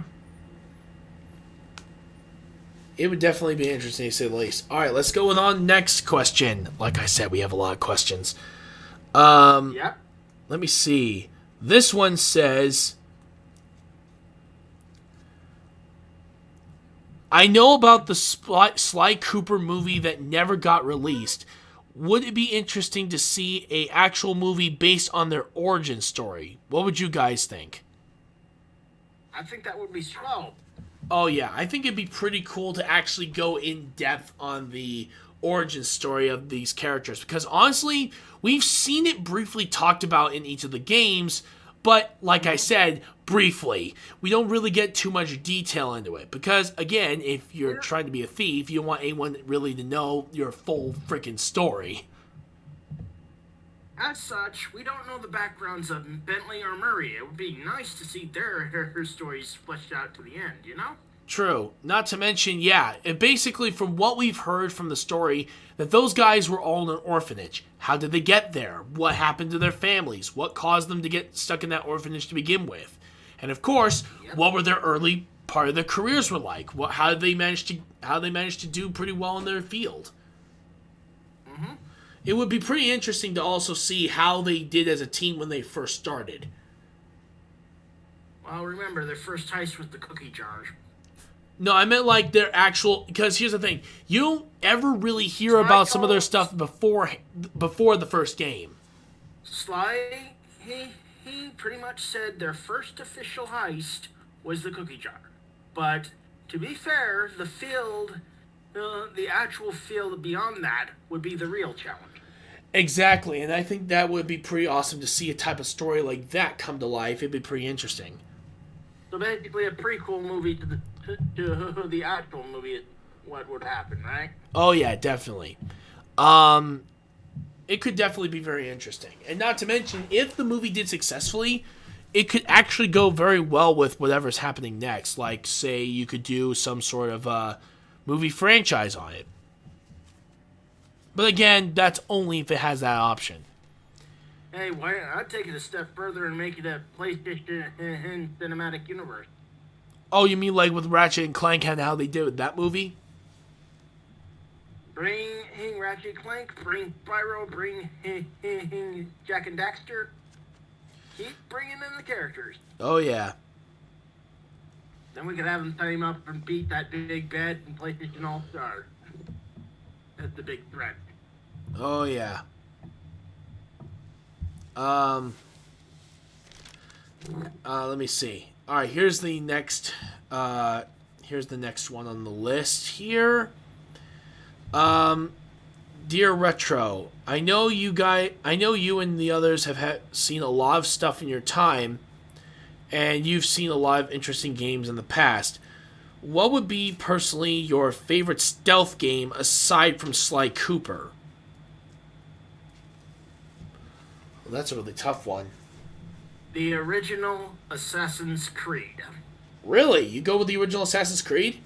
It would definitely be interesting, to say the least. Alright, let's go on next question. Like I said, we have a lot of questions. Yep. Let me see. This one says, I know about the Sly Cooper movie that never got released. Would it be interesting to see an actual movie based on their origin story? What would you guys think? I think that would be swell. Oh yeah, I think it'd be pretty cool to actually go in depth on the origin story of these characters. Because honestly, we've seen it briefly talked about in each of the games, but like I said, briefly. We don't really get too much detail into it. Because, again, if you're trying to be a thief, you want anyone really to know your full freaking story. As such, we don't know the backgrounds of Bentley or Murray. It would be nice to see her stories fleshed out to the end, you know? True. Not to mention, basically from what we've heard from the story, that those guys were all in an orphanage. How did they get there? What happened to their families? What caused them to get stuck in that orphanage to begin with? And of course, what were their early part of their careers were like? How they managed to do pretty well in their field? Mm-hmm. It would be pretty interesting to also see how they did as a team when they first started. Well, remember, their first heist was the cookie jar. No, I meant like their actual... Because here's the thing. You don't ever really hear about some of their stuff before the first game. Sly, he pretty much said their first official heist was the cookie jar. But, to be fair, the actual field beyond that would be the real challenge. Exactly, and I think that would be pretty awesome to see a type of story like that come to life. It'd be pretty interesting. So basically a prequel movie to the actual movie is what would happen, right? Oh yeah, definitely. It could definitely be very interesting. And not to mention, if the movie did successfully, it could actually go very well with whatever's happening next. Like, say, you could do some sort of movie franchise on it. But again, that's only if it has that option. Hey, why I'd take it a step further and make it a PlayStation cinematic universe. Oh, you mean like with Ratchet and Clank and how they did with that movie? Bring Ratchet and Clank, bring Spyro, bring Jack and Daxter. Keep bringing in the characters. Oh, yeah. Then we could have them team up and beat that big bad in PlayStation All-Star. That's the big threat. Oh, yeah. Let me see. All right, here's the next one on the list here. Dear Retro, I know you and the others have seen a lot of stuff in your time, and you've seen a lot of interesting games in the past. What would be personally your favorite stealth game aside from Sly Cooper? Well, that's a really tough one. The original Assassin's Creed. Really? You go with the original Assassin's Creed?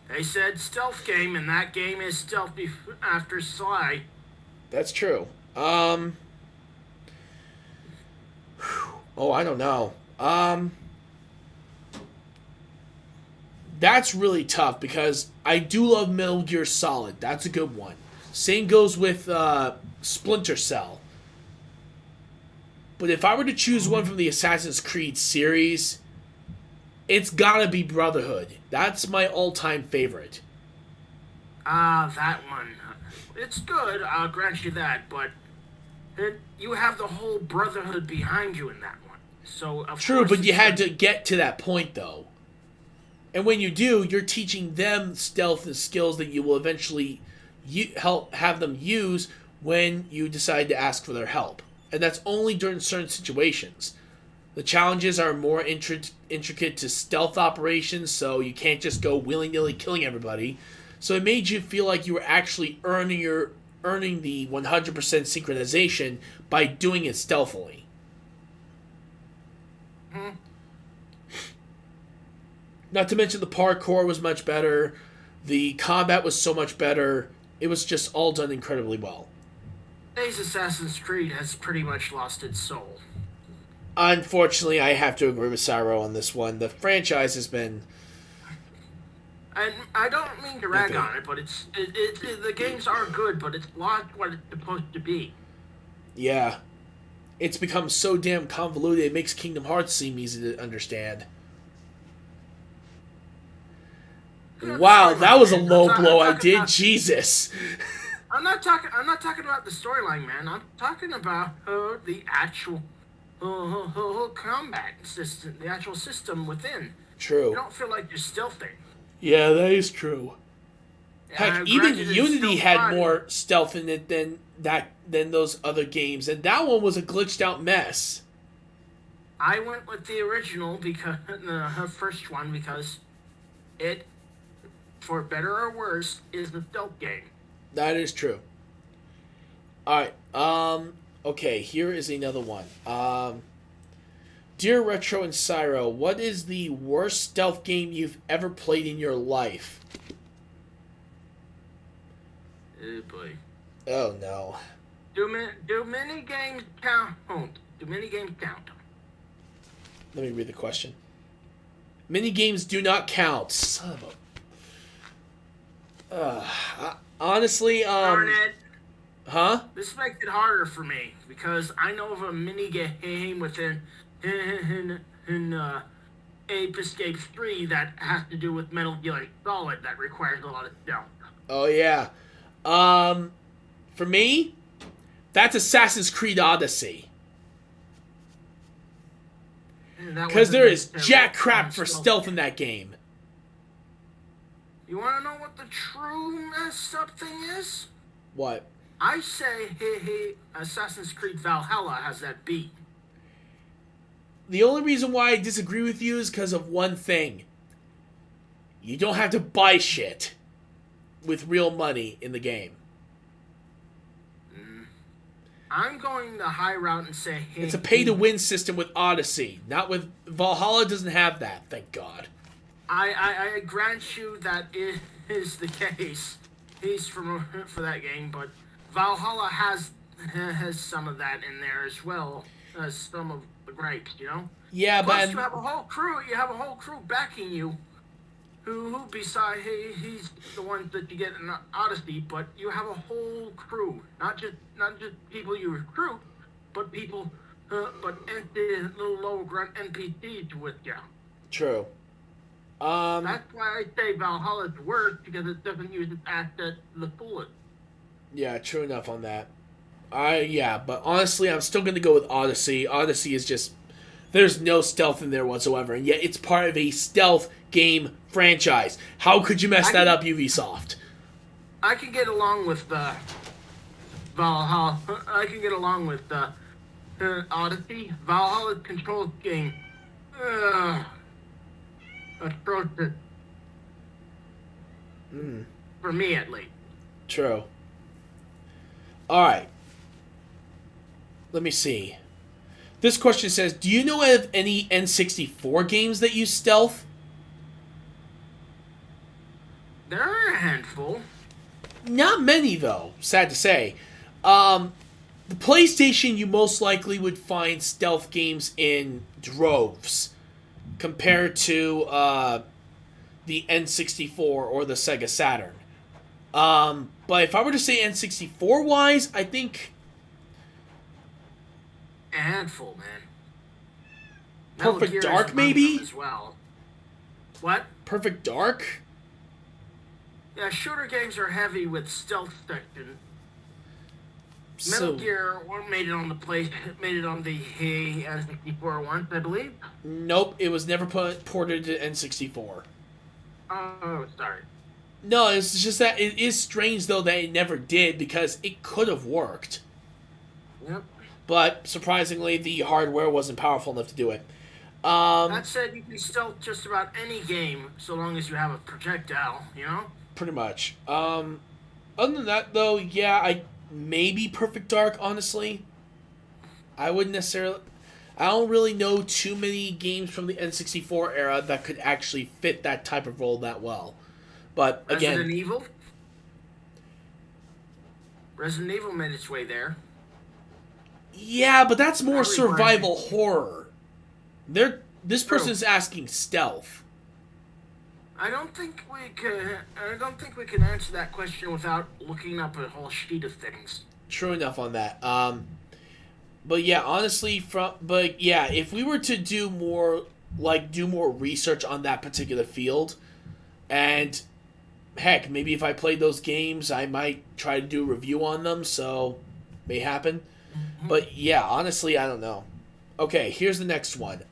They said stealth game, and that game is stealth after Sly. That's true. Oh, I don't know. That's really tough because I do love Metal Gear Solid. That's a good one. Same goes with Splinter Cell. But if I were to choose one from the Assassin's Creed series, it's gotta be Brotherhood. That's my all-time favorite. That one. It's good, I'll grant you that, but you have the whole Brotherhood behind you in that one. So True, but you had to get to that point, though. And when you do, you're teaching them stealth and skills that you will eventually have them use when you decide to ask for their help. And that's only during certain situations. The challenges are more intricate to stealth operations, so you can't just go willy-nilly killing everybody. So it made you feel like you were actually earning the 100% synchronization by doing it stealthily. Mm-hmm. Not to mention the parkour was much better. The combat was so much better. It was just all done incredibly well. Today's Assassin's Creed has pretty much lost its soul. Unfortunately, I have to agree with Spyro on this one. The franchise has been... And I don't mean to rag on it, but the games are good, but it's not what it's supposed to be. Yeah. It's become so damn convoluted, it makes Kingdom Hearts seem easy to understand. Wow, that was a low blow I did. Jesus. I'm not talking about the storyline, man. I'm talking about the actual combat system, the actual system within. True. You don't feel like you're stealthing. Yeah, that is true. Heck, even granted, it's Unity still had fun. more stealth in it than those other games, and that one was a glitched out mess. I went with the original because her first one because it, for better or worse, is a stealth game. That is true. All right. Okay. Here is another one. Dear Retro and Spyro, what is the worst stealth game you've ever played in your life? Oh boy. Oh no. Do mini games count? Do mini games count? Let me read the question. Mini games do not count. Son of a. Honestly, Darn it. Huh? This makes it harder for me because I know of a mini game within Ape Escape 3 that has to do with Metal Gear Solid that requires a lot of stealth. Oh yeah. For me, that's Assassin's Creed Odyssey. Because there is jack crap for stealth in that game. You want to know what the true messed up thing is? What? I say, Assassin's Creed Valhalla has that beat. The only reason why I disagree with you is because of one thing. You don't have to buy shit with real money in the game. I'm going the high route and say, It's a pay-to-win system with Odyssey. Not with... Valhalla doesn't have that, thank God. I grant you that is the case. He's for that game, but Valhalla has some of that in there as well as some of the gripes, you know? Yeah, Plus, but... you have a whole crew. You have a whole crew backing you. Who beside he's the one that you get in Odyssey, but you have a whole crew, not just people you recruit, but people, little lower grunt NPCs with you. True. That's why I say Valhalla's worse because it doesn't use its assets to the fullest. Yeah, true enough on that. Yeah, but honestly, I'm still going to go with Odyssey. Odyssey is just... There's no stealth in there whatsoever, and yet it's part of a stealth game franchise. How could you mess that up, Ubisoft? I can get along with Valhalla. I can get along with Odyssey. Valhalla's control game. Atrocious. For me, at least. True. Alright. Let me see. This question says, do you know of any N64 games that use stealth? There are a handful. Not many, though, sad to say. The PlayStation, you most likely would find stealth games in droves compared to the N64 or the Sega Saturn. But if I were to say N64-wise, I think... A handful, man. Perfect Dark, maybe? As well. What? Perfect Dark? Yeah, shooter games are heavy with stealth section. Metal Gear made it on the N64 once, I believe. Nope, it was never ported to N64. Oh, sorry. No, it's just that it is strange though that it never did because it could have worked. Yep. But surprisingly, the hardware wasn't powerful enough to do it. That said, you can stealth just about any game so long as you have a projectile, you know? Pretty much. Other than that, though, yeah, maybe Perfect Dark, honestly. I wouldn't necessarily... I don't really know too many games from the N64 era that could actually fit that type of role that well. But, again... Resident Evil? Resident Evil made its way there. Yeah, but that's more survival horror. This person's asking stealth. I don't think we can answer that question without looking up a whole sheet of things. True enough on that. But yeah, honestly, if we were to do more research on that particular field, and heck, maybe if I played those games, I might try to do a review on them. So, may happen. Mm-hmm. But yeah, honestly, I don't know. Okay, here's the next one.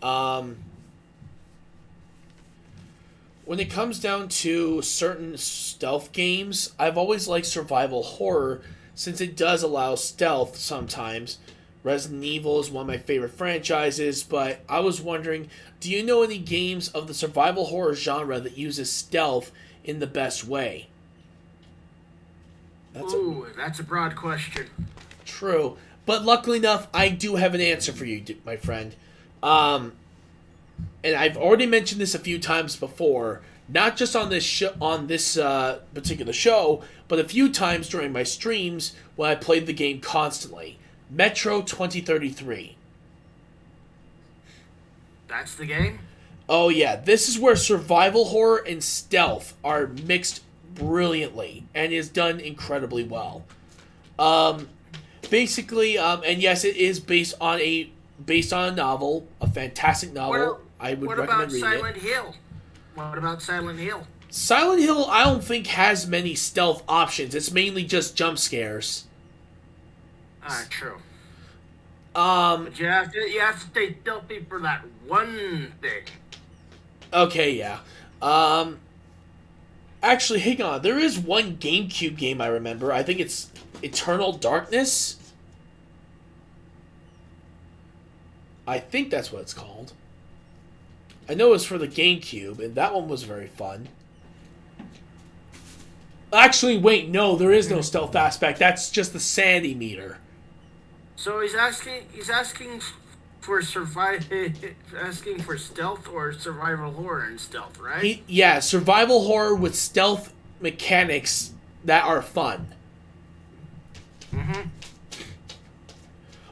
When it comes down to certain stealth games, I've always liked survival horror since it does allow stealth sometimes. Resident Evil is one of my favorite franchises, but I was wondering, do you know any games of the survival horror genre that uses stealth in the best way? That's a broad question. True. But luckily enough, I do have an answer for you, my friend. And I've already mentioned this a few times before, not just on this particular show, but a few times during my streams when I played the game constantly. Metro 2033. That's the game? Oh yeah, this is where survival horror and stealth are mixed brilliantly and is done incredibly well. Basically, and yes, it is based on a novel, a fantastic novel. I would recommend reading it. What about Silent Hill? What about Silent Hill? Silent Hill, I don't think has many stealth options. It's mainly just jump scares. True. But you have to stay stealthy for that one thing. Okay, yeah. Actually, hang on. There is one GameCube game I remember. I think it's Eternal Darkness. I think that's what it's called. I know it's for the GameCube, and that one was very fun. Actually, wait, no, there is no stealth aspect. That's just the sanity meter. So he's asking for asking for stealth or survival horror and stealth, right? Yeah, survival horror with stealth mechanics that are fun. Mm-hmm.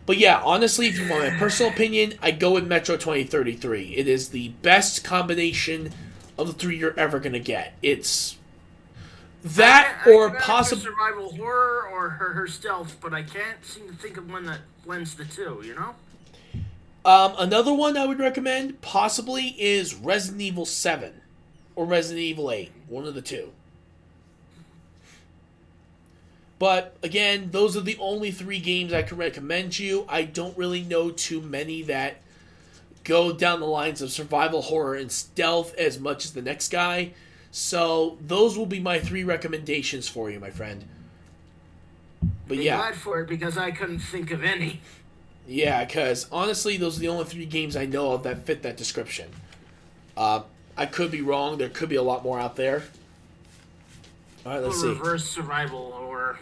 But yeah, honestly, if you want my personal opinion, I go with Metro 2033. It is the best combination of the three you're ever gonna get. It's that or possibly survival horror or her stealth, but I can't seem to think of one that blends the two. You know. Another one I would recommend possibly is Resident Evil 7 or Resident Evil 8, one of the two. But again, those are the only three games I can recommend you. I don't really know too many that go down the lines of survival horror and stealth as much as the next guy. So those will be my three recommendations for you, my friend. But I'm yeah, glad for it because I couldn't think of any. Yeah, because honestly, those are the only three games I know of that fit that description. I could be wrong. There could be a lot more out there. All right, let's see. Reverse survival horror.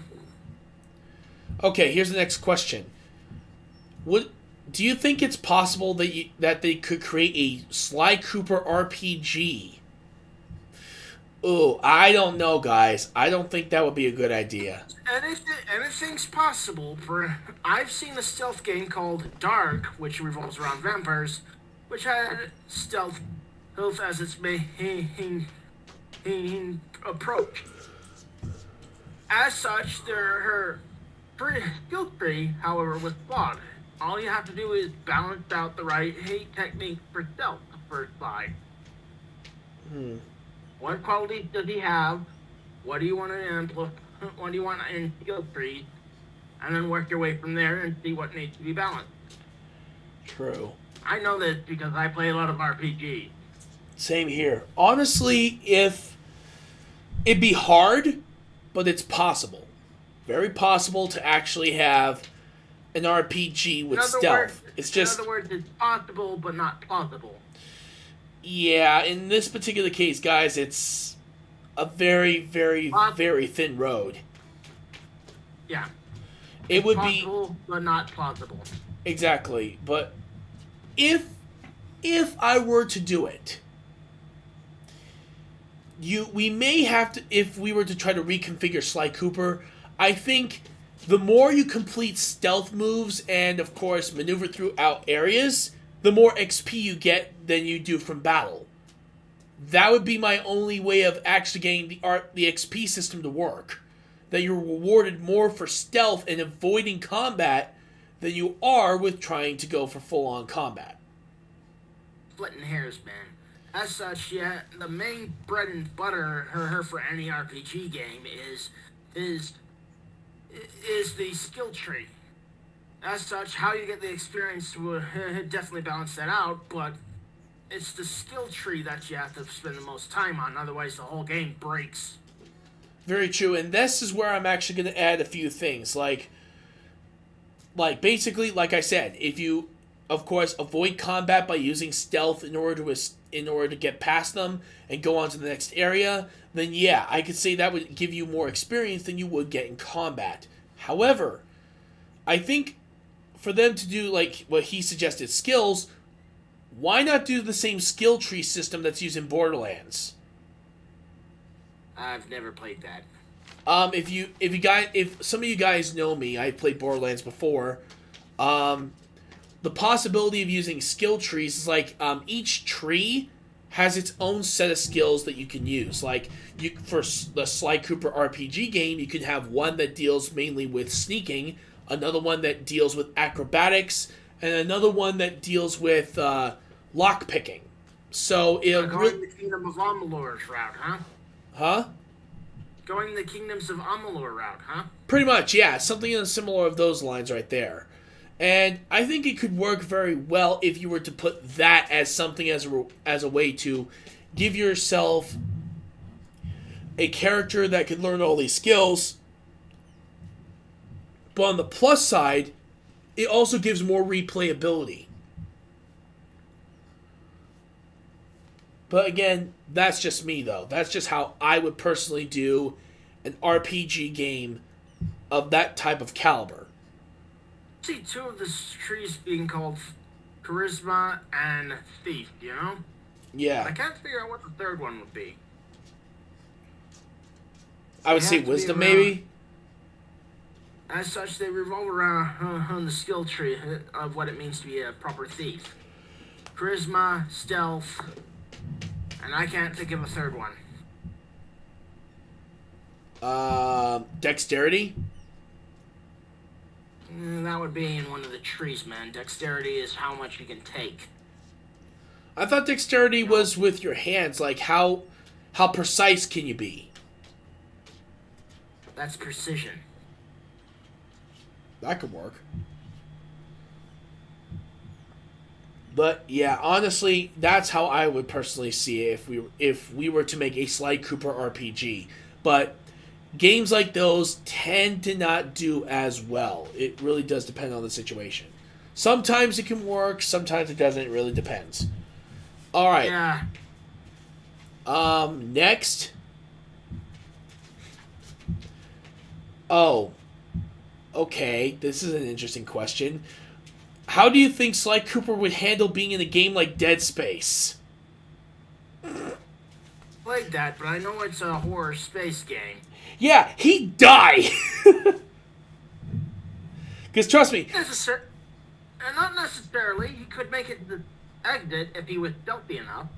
Okay, here's the next question. Do you think it's possible that they could create a Sly Cooper RPG? Oh, I don't know, guys. I don't think that would be a good idea. Anything's possible. I've seen a stealth game called Dark, which revolves around vampires, which had stealth as its main approach. As such, her skill tree, however, was flawed. All you have to do is balance out the right technique for stealth for Sly. What qualities does he have? What do you want to implement? What do you want in skill tree? And then work your way from there and see what needs to be balanced. True. I know this because I play a lot of RPG. Same here. Honestly, if it'd be hard, but it's possible. Very possible to actually have an RPG with stealth. In other words, it's possible but not plausible. Yeah, in this particular case, guys, it's a very, very, very thin road. Yeah. It would be possible, but not plausible. Exactly. But if I were to do it, we may have to, if we were to try to reconfigure Sly Cooper, I think the more you complete stealth moves and, of course, maneuver throughout areas, the more XP you get than you do from battle. That would be my only way of actually getting the XP system to work. That you're rewarded more for stealth and avoiding combat than you are with trying to go for full-on combat. Splitting hairs, man. As such, yeah, the main bread and butter for any RPG game is the skill tree. As such, how you get the experience will definitely balance that out, but it's the skill tree that you have to spend the most time on. Otherwise, the whole game breaks. Very true, and this is where I'm actually going to add a few things, like basically, like I said, if you, of course, avoid combat by using stealth in order to get past them and go on to the next area, then yeah, I could say that would give you more experience than you would get in combat. However, I think for them to do like what he suggested, skills, why not do the same skill tree system that's used in Borderlands? I've never played that. If some of you guys know me, I played Borderlands before. The possibility of using skill trees is like each tree has its own set of skills that you can use. Like for the Sly Cooper RPG game, you can have one that deals mainly with sneaking, another one that deals with acrobatics, and another one that deals with lock picking. So going the Kingdom of Amalur's route, huh? Huh? Going the Kingdoms of Amalur route, huh? Pretty much, yeah. Something similar of those lines right there. And I think it could work very well if you were to put that as something as a way to give yourself a character that could learn all these skills. But on the plus side, it also gives more replayability. But again, that's just me, though. That's just how I would personally do an RPG game of that type of caliber. See two of the trees being called Charisma and Thief, you know? Yeah. I can't figure out what the third one would be. I would say Wisdom, maybe? As such, they revolve around on the skill tree of what it means to be a proper thief. Charisma, Stealth, and I can't think of a third one. Dexterity? That would be in one of the trees, man. Dexterity is how much you can take. I thought dexterity was with your hands. Like, how precise can you be? That's precision. That could work. But yeah, honestly, that's how I would personally see it if we were to make a Sly Cooper RPG. But games like those tend to not do as well. It really does depend on the situation. Sometimes it can work, sometimes it doesn't. It really depends. All right. Yeah. Next. Oh. Okay, this is an interesting question. How do you think Sly Cooper would handle being in a game like Dead Space? Played that, but I know it's a horror space game. Yeah, he'd die. Because trust me. Not necessarily. He could make it the exit if he was stealthy enough.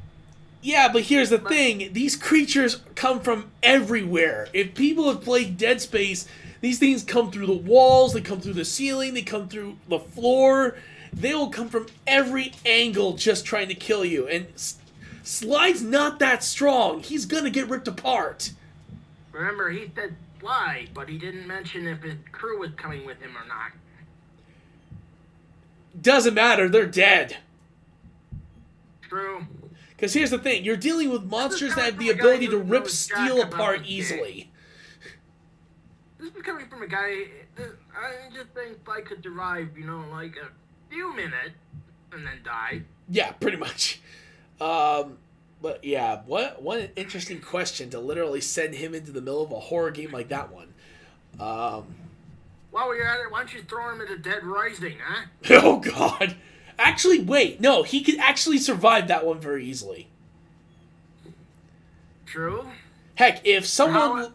Yeah, but here's the thing. These creatures come from everywhere. If people have played Dead Space, these things come through the walls, they come through the ceiling, they come through the floor. They will come from every angle just trying to kill you. And Sly's not that strong. He's gonna get ripped apart. Remember, he said Sly, but he didn't mention if his crew was coming with him or not. Doesn't matter, they're dead. True. Because here's the thing, you're dealing with monsters that have the ability to rip steel apart easily. This is coming from a guy, I just think Sly could derive, like a few minutes and then die. Yeah, pretty much. But yeah, what an interesting question to literally send him into the middle of a horror game like that one. While we're at it, why don't you throw him into Dead Rising, huh? Oh god. Actually, wait, no, he could actually survive that one very easily. True. Heck, if someone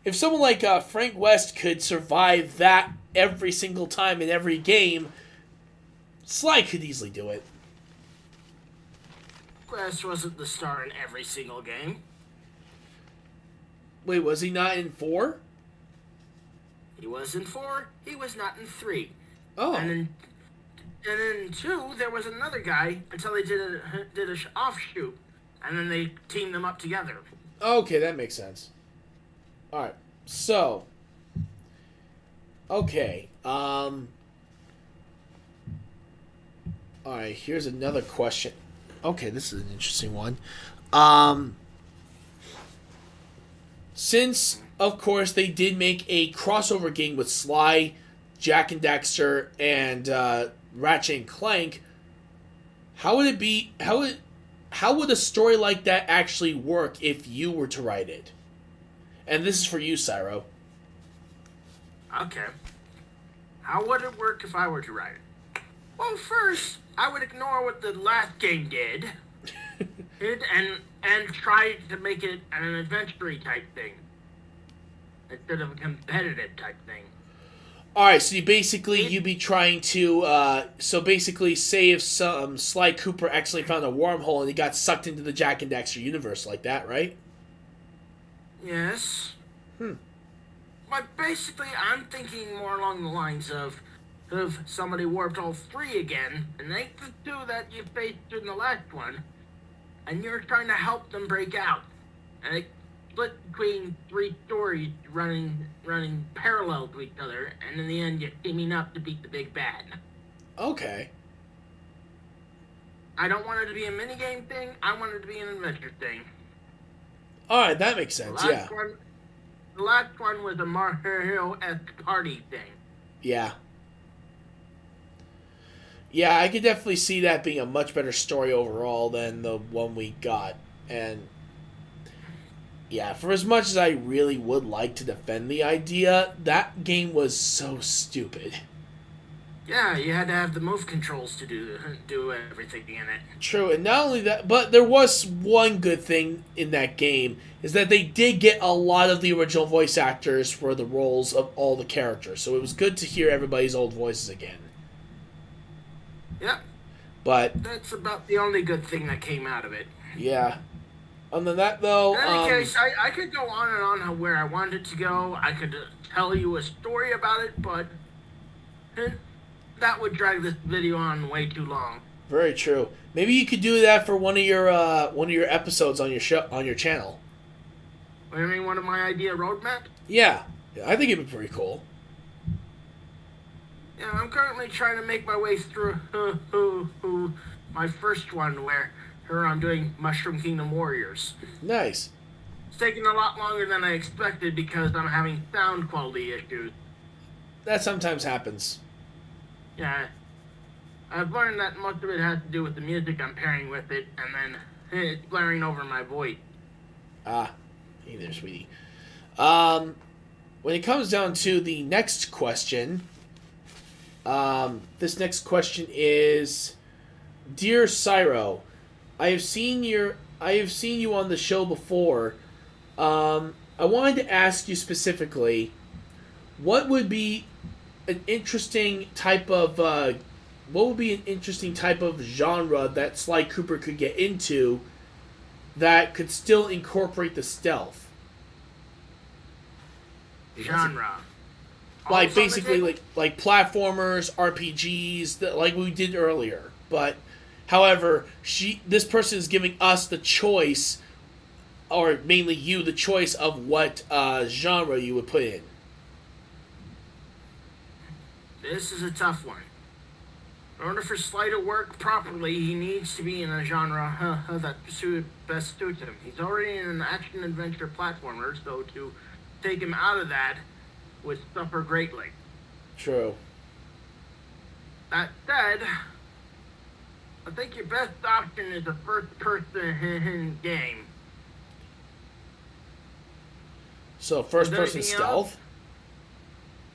like Frank West could survive that every single time in every game, Sly could easily do it. West wasn't the star in every single game. Wait, was he not in 4? He was in 4. He was not in 3. Oh. And in 2, there was another guy until they did a offshoot, and then they teamed them up together. Okay, that makes sense. All right, so. Okay. All right. Here's another question. Okay, this is an interesting one. Since, of course, they did make a crossover game with Sly, Jack and Dexter, and Ratchet and Clank, how would it be? How would a story like that actually work if you were to write it? And this is for you, Spyro. Okay. How would it work if I were to write it? Well, first, I would ignore what the last game did, and try to make it an adventure type thing instead of a competitive type thing. All right, so you'd be trying to say if Sly Cooper accidentally found a wormhole and he got sucked into the Jack and Dexter universe like that, right? Yes. But basically, I'm thinking more along the lines of if somebody warped all three again, and ain't the two that you faced in the last one, and you're trying to help them break out, and it split between three stories running parallel to each other, and in the end, you're teaming up to beat the big bad. Okay. I don't want it to be a minigame thing. I want it to be an adventure thing. All right, that makes sense. Yeah. The last one was a Mario-esque party thing. Yeah. Yeah, I could definitely see that being a much better story overall than the one we got. And yeah, for as much as I really would like to defend the idea, that game was so stupid. Yeah, you had to have the move controls to do everything in it. True, and not only that, but there was one good thing in that game, is that they did get a lot of the original voice actors for the roles of all the characters, so it was good to hear everybody's old voices again. Yeah. But that's about the only good thing that came out of it. Yeah. Other than that, though... In any case, I could go on and on where I wanted it to go. I could tell you a story about it, but that would drag this video on way too long. Very true. Maybe you could do that for one of your episodes on your channel. What do you mean, one of my idea roadmap? Yeah, I think it'd be pretty cool. Yeah, I'm currently trying to make my way through my first one where I'm doing Mushroom Kingdom Warriors. Nice. It's taking a lot longer than I expected because I'm having sound quality issues. That sometimes happens. Yeah. I've learned that most of it has to do with the music I'm pairing with it, and then it's blaring over my voice. Ah, hey there, sweetie. When it comes down to the next question, this next question is, Dear Spyro, I have seen you on the show before. I wanted to ask you specifically, what would be an interesting type of genre that Sly Cooper could get into that could still incorporate the stealth? Genre. Like basically like platformers, RPGs, like we did earlier. But however, this person is giving us the choice, or mainly you, the choice of what genre you would put in. This is a tough one. In order for Sly to work properly, he needs to be in a genre that best suits him. He's already in an action-adventure platformer, so to take him out of that would suffer greatly. True. That said, I think your best option is a first-person game. So first-person stealth?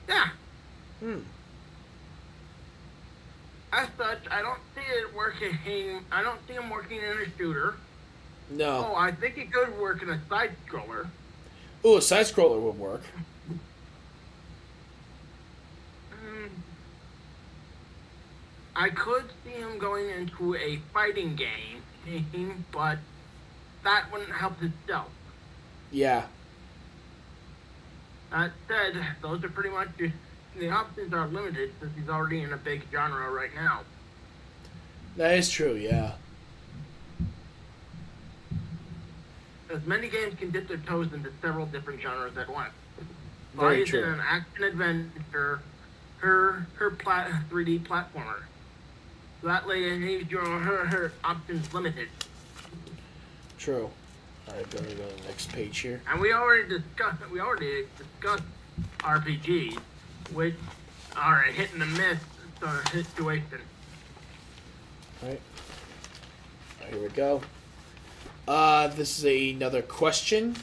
Yeah. As such, I don't see it working. I don't see him working in a shooter. No. Oh, I think it could work in a side-scroller. Ooh, a side-scroller would work. I could see him going into a fighting game, but that wouldn't help his stealth. Yeah. That said, those are pretty much the options are limited since he's already in a big genre right now. That is true, yeah. As many games can dip their toes into several different genres at once. Very Sly true. is in an action adventure, her 3D platformer. That way, her options limited. True. Alright, going to go to the next page here. And we already discussed RPGs, which are a hit and a miss situation. Alright. Here we go. This is another question.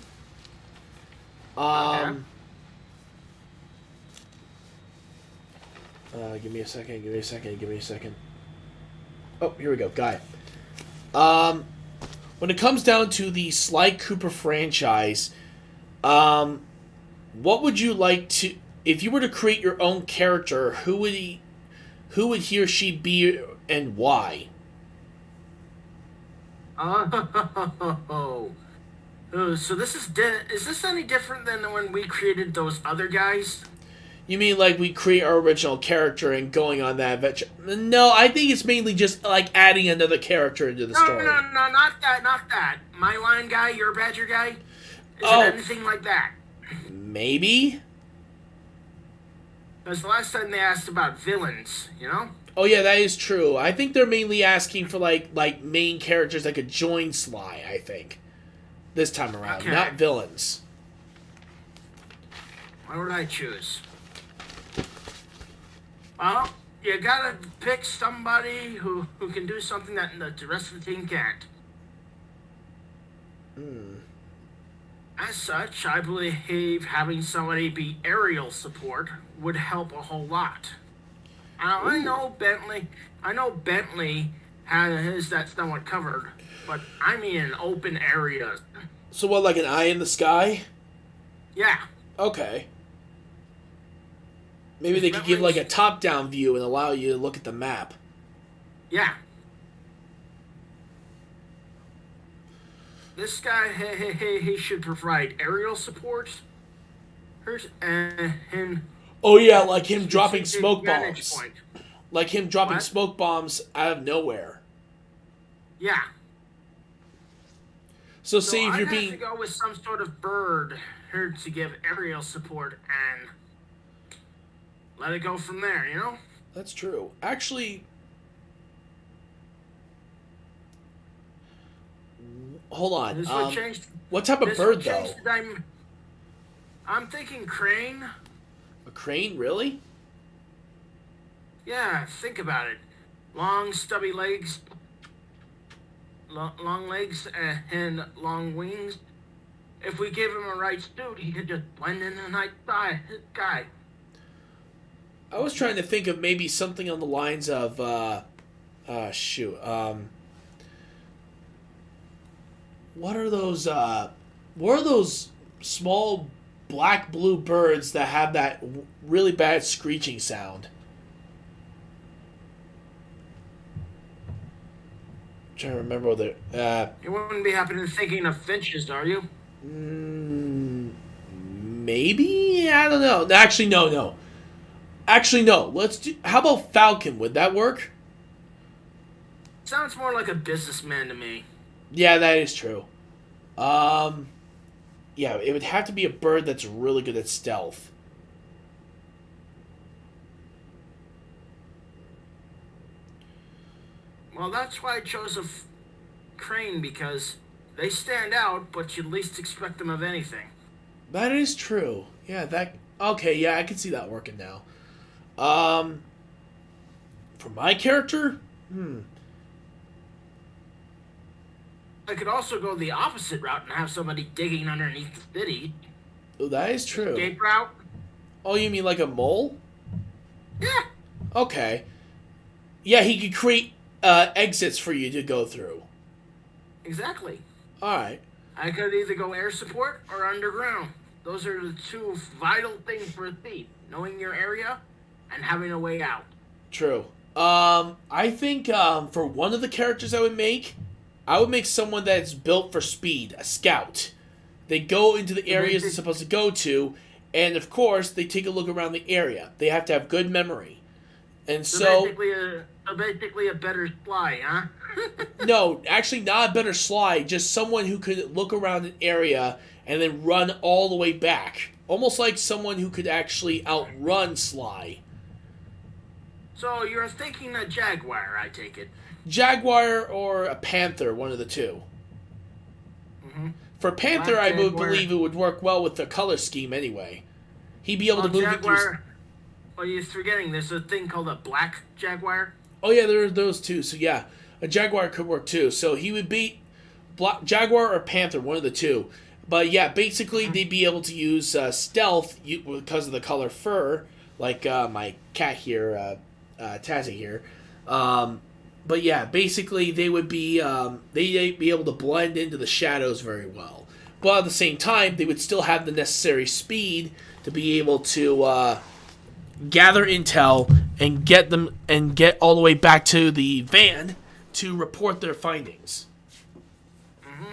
Give me a second. Oh, here we go. Got it. When it comes down to the Sly Cooper franchise, what would you like to... If you were to create your own character, who would he or she be and why? Oh, so this is this any different than when we created those other guys? You mean like we create our original character and going on that adventure? No, I think it's mainly just like adding another character into the story. No, not that. My line guy, your badger guy? Is it anything like that? Maybe? Because the last time they asked about villains, you know? Oh yeah, that is true. I think they're mainly asking for like main characters that could join Sly, I think. This time around, okay. Not villains. What would I choose? Well, you gotta pick somebody who can do something that the rest of the team can't. As such, I believe having somebody be aerial support would help a whole lot. Now, I know Bentley has that somewhat covered, but I mean in open areas. So what, like an eye in the sky? Yeah. Okay. Maybe they could give like a top-down view and allow you to look at the map. Yeah. This guy, he should provide aerial support. And oh yeah, like him dropping smoke bombs. Point. Like him dropping smoke bombs out of nowhere. Yeah. So say if you're I'd being... have to go with some sort of bird here to give aerial support and let it go from there, you know? That's true. Actually... Hold on. What type of bird, though? I'm thinking crane. A crane, really? Yeah, think about it. Long, stubby legs. Long legs and long wings. If we gave him a right suit, he could just blend in the night sky. I was trying to think of maybe something on the lines of, what are those small black-blue birds that have that really bad screeching sound? I'm trying to remember what they're... You wouldn't be happening thinking of finches, are you? Maybe? I don't know. Actually, no. Actually, no. How about falcon? Would that work? Sounds more like a businessman to me. Yeah, that is true. Yeah, it would have to be a bird that's really good at stealth. Well, that's why I chose a crane, because they stand out, but you least expect them of anything. That is true. Yeah, okay, yeah, I can see that working now. For my character? I could also go the opposite route and have somebody digging underneath the city. Oh, that is true. Escape route? Oh, you mean like a mole? Yeah. Okay. Yeah, he could create exits for you to go through. Exactly. Alright. I could either go air support or underground. Those are the two vital things for a thief. Knowing your area and having a way out. True. I think for one of the characters I would make someone that's built for speed, a scout. They go into the areas they're supposed to go to, and of course, they take a look around the area. They have to have good memory. And so basically a better Sly, huh? No, actually not a better Sly, just someone who could look around an area and then run all the way back. Almost like someone who could actually outrun Sly. So you're thinking a Jaguar, I take it. Jaguar or a Panther, one of the two. Mm-hmm. For Panther, Black I would Jaguar. believe it would work well with the color scheme anyway. He'd be able to move it through. Jaguar. Oh, you're forgetting there's a thing called a black Jaguar. Oh yeah, there are those two. So yeah, a Jaguar could work too. So he would be Jaguar or Panther, one of the two. But yeah, basically they'd be able to use stealth because of the color fur, like my cat here, Tazzy here. But yeah, basically they would be they'd be able to blend into the shadows very well. But at the same time, they would still have the necessary speed to be able to gather intel and get all the way back to the van to report their findings. Mm-hmm.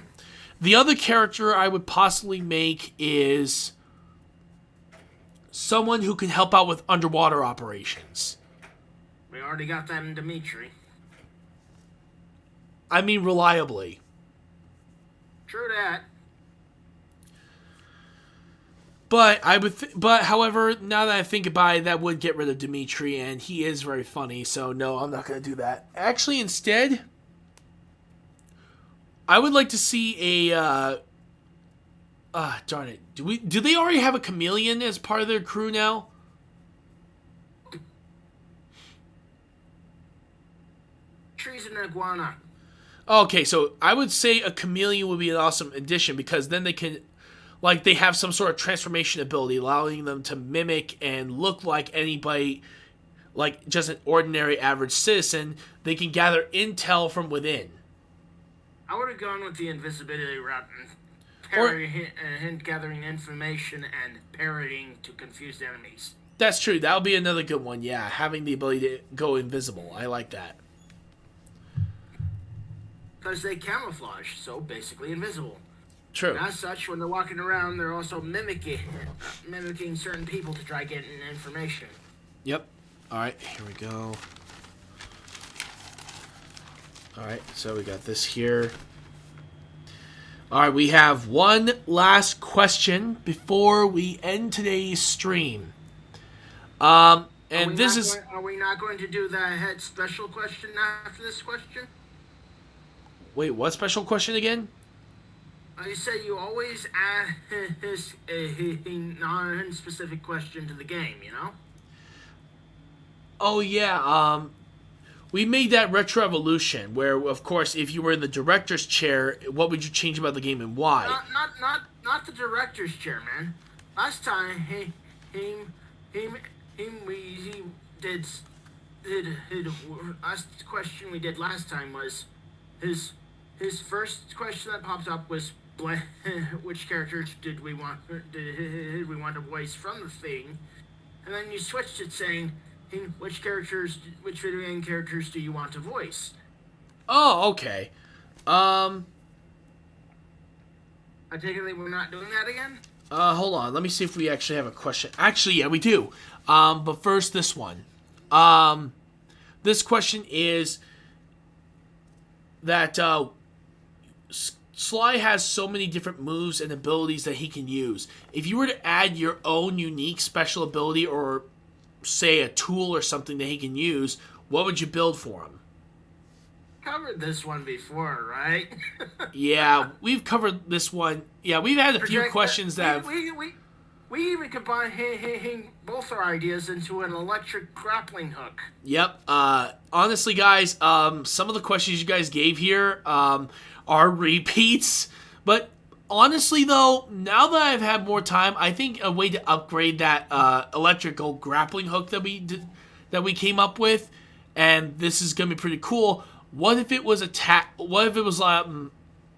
The other character I would possibly make is someone who can help out with underwater operations. We already got that in Dimitri. I mean, reliably. True that. But however, now that I think about it, that would get rid of Dimitri, and he is very funny. So no, I'm not going to do that. Actually, instead, I would like to see a. Darn it! Do they already have a chameleon as part of their crew now? Trees and iguana. Okay, so I would say a chameleon would be an awesome addition because then they can. Like, they have some sort of transformation ability, allowing them to mimic and look like anybody, like just an ordinary average citizen. They can gather intel from within. I would have gone with the invisibility route and gathering information and parroting to confuse enemies. That's true. That would be another good one, yeah. Having the ability to go invisible. I like that. Because they camouflage, so basically invisible. True. And as such, when they're walking around, they're also mimicking certain people to try getting information. Yep. Alright, here we go. Alright, so we got this here. Alright, we have one last question before we end today's stream. Are we not going to do the head special question after this question? Wait, what special question again? I say you always add a non-specific question to the game, you know? Oh, yeah, we made that Retro Evolution, where, of course, if you were in the director's chair, what would you change about the game and why? Not the director's chair, man. Last time, he did last question we did last time was his first question that popped up was which characters did we want to voice from the thing, and then you switched it saying which video game characters do you want to voice? Oh, okay. I take it that we're not doing that again? Hold on. Let me see if we actually have a question. Actually, yeah, we do. But first, this one. This question is that Sly has so many different moves and abilities that he can use. If you were to add your own unique special ability or, say, a tool or something that he can use, what would you build for him? Covered this one before, right? Yeah, we've covered this one. Yeah, we've had a few questions that... We even combined both our ideas into an electric grappling hook. Yep. Honestly, guys, some of the questions you guys gave here are repeats. But honestly, though, now that I've had more time, I think a way to upgrade that electrical grappling hook that we came up with, and this is gonna be pretty cool. What if it was What if it was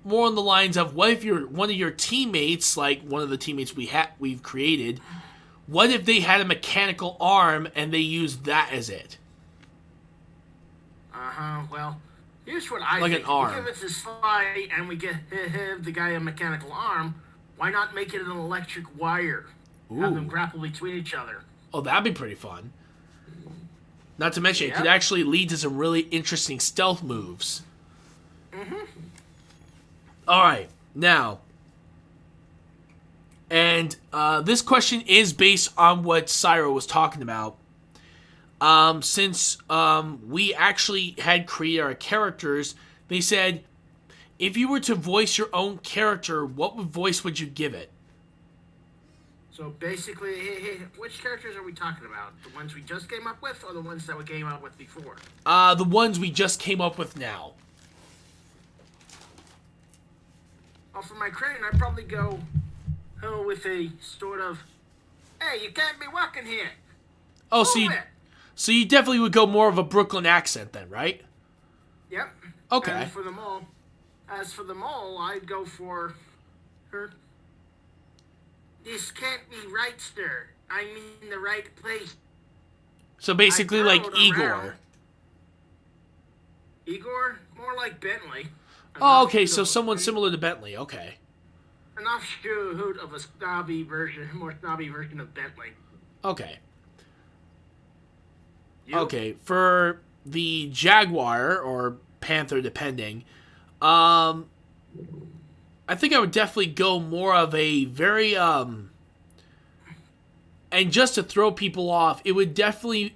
more on the lines of, what if one of your teammates, like one of the teammates we've created, what if they had a mechanical arm and they used that as it? Well, here's what I like think. An arm. We give it to Sly and we give the guy a mechanical arm. Why not make it an electric wire? Ooh. Have them grapple between each other. Oh, that'd be pretty fun. Not to mention, it could actually lead to some really interesting stealth moves. Mm-hmm. Alright, now. And this question is based on what Spyro was talking about. since we actually had created our characters, they said, if you were to voice your own character, what voice would you give it? So basically, which characters are we talking about? The ones we just came up with, or the ones that we came up with before? The ones we just came up with now. Well, for my crane, I'd probably go with a sort of, hey, you can't be walking here. Oh, so you definitely would go more of a Brooklyn accent then, right? Yep. Okay. And for the mole, as for the mole, I'd go for her. This can't be right, sir. I'm in the right place. So basically like Igor. Around. Igor? More like Bentley. Oh, okay, so someone similar to Bentley, okay. An offshoot of a more snobby version of Bentley. Okay. You? Okay, for the Jaguar, or Panther, depending, I think I would definitely go more of a very, and just to throw people off, it would definitely,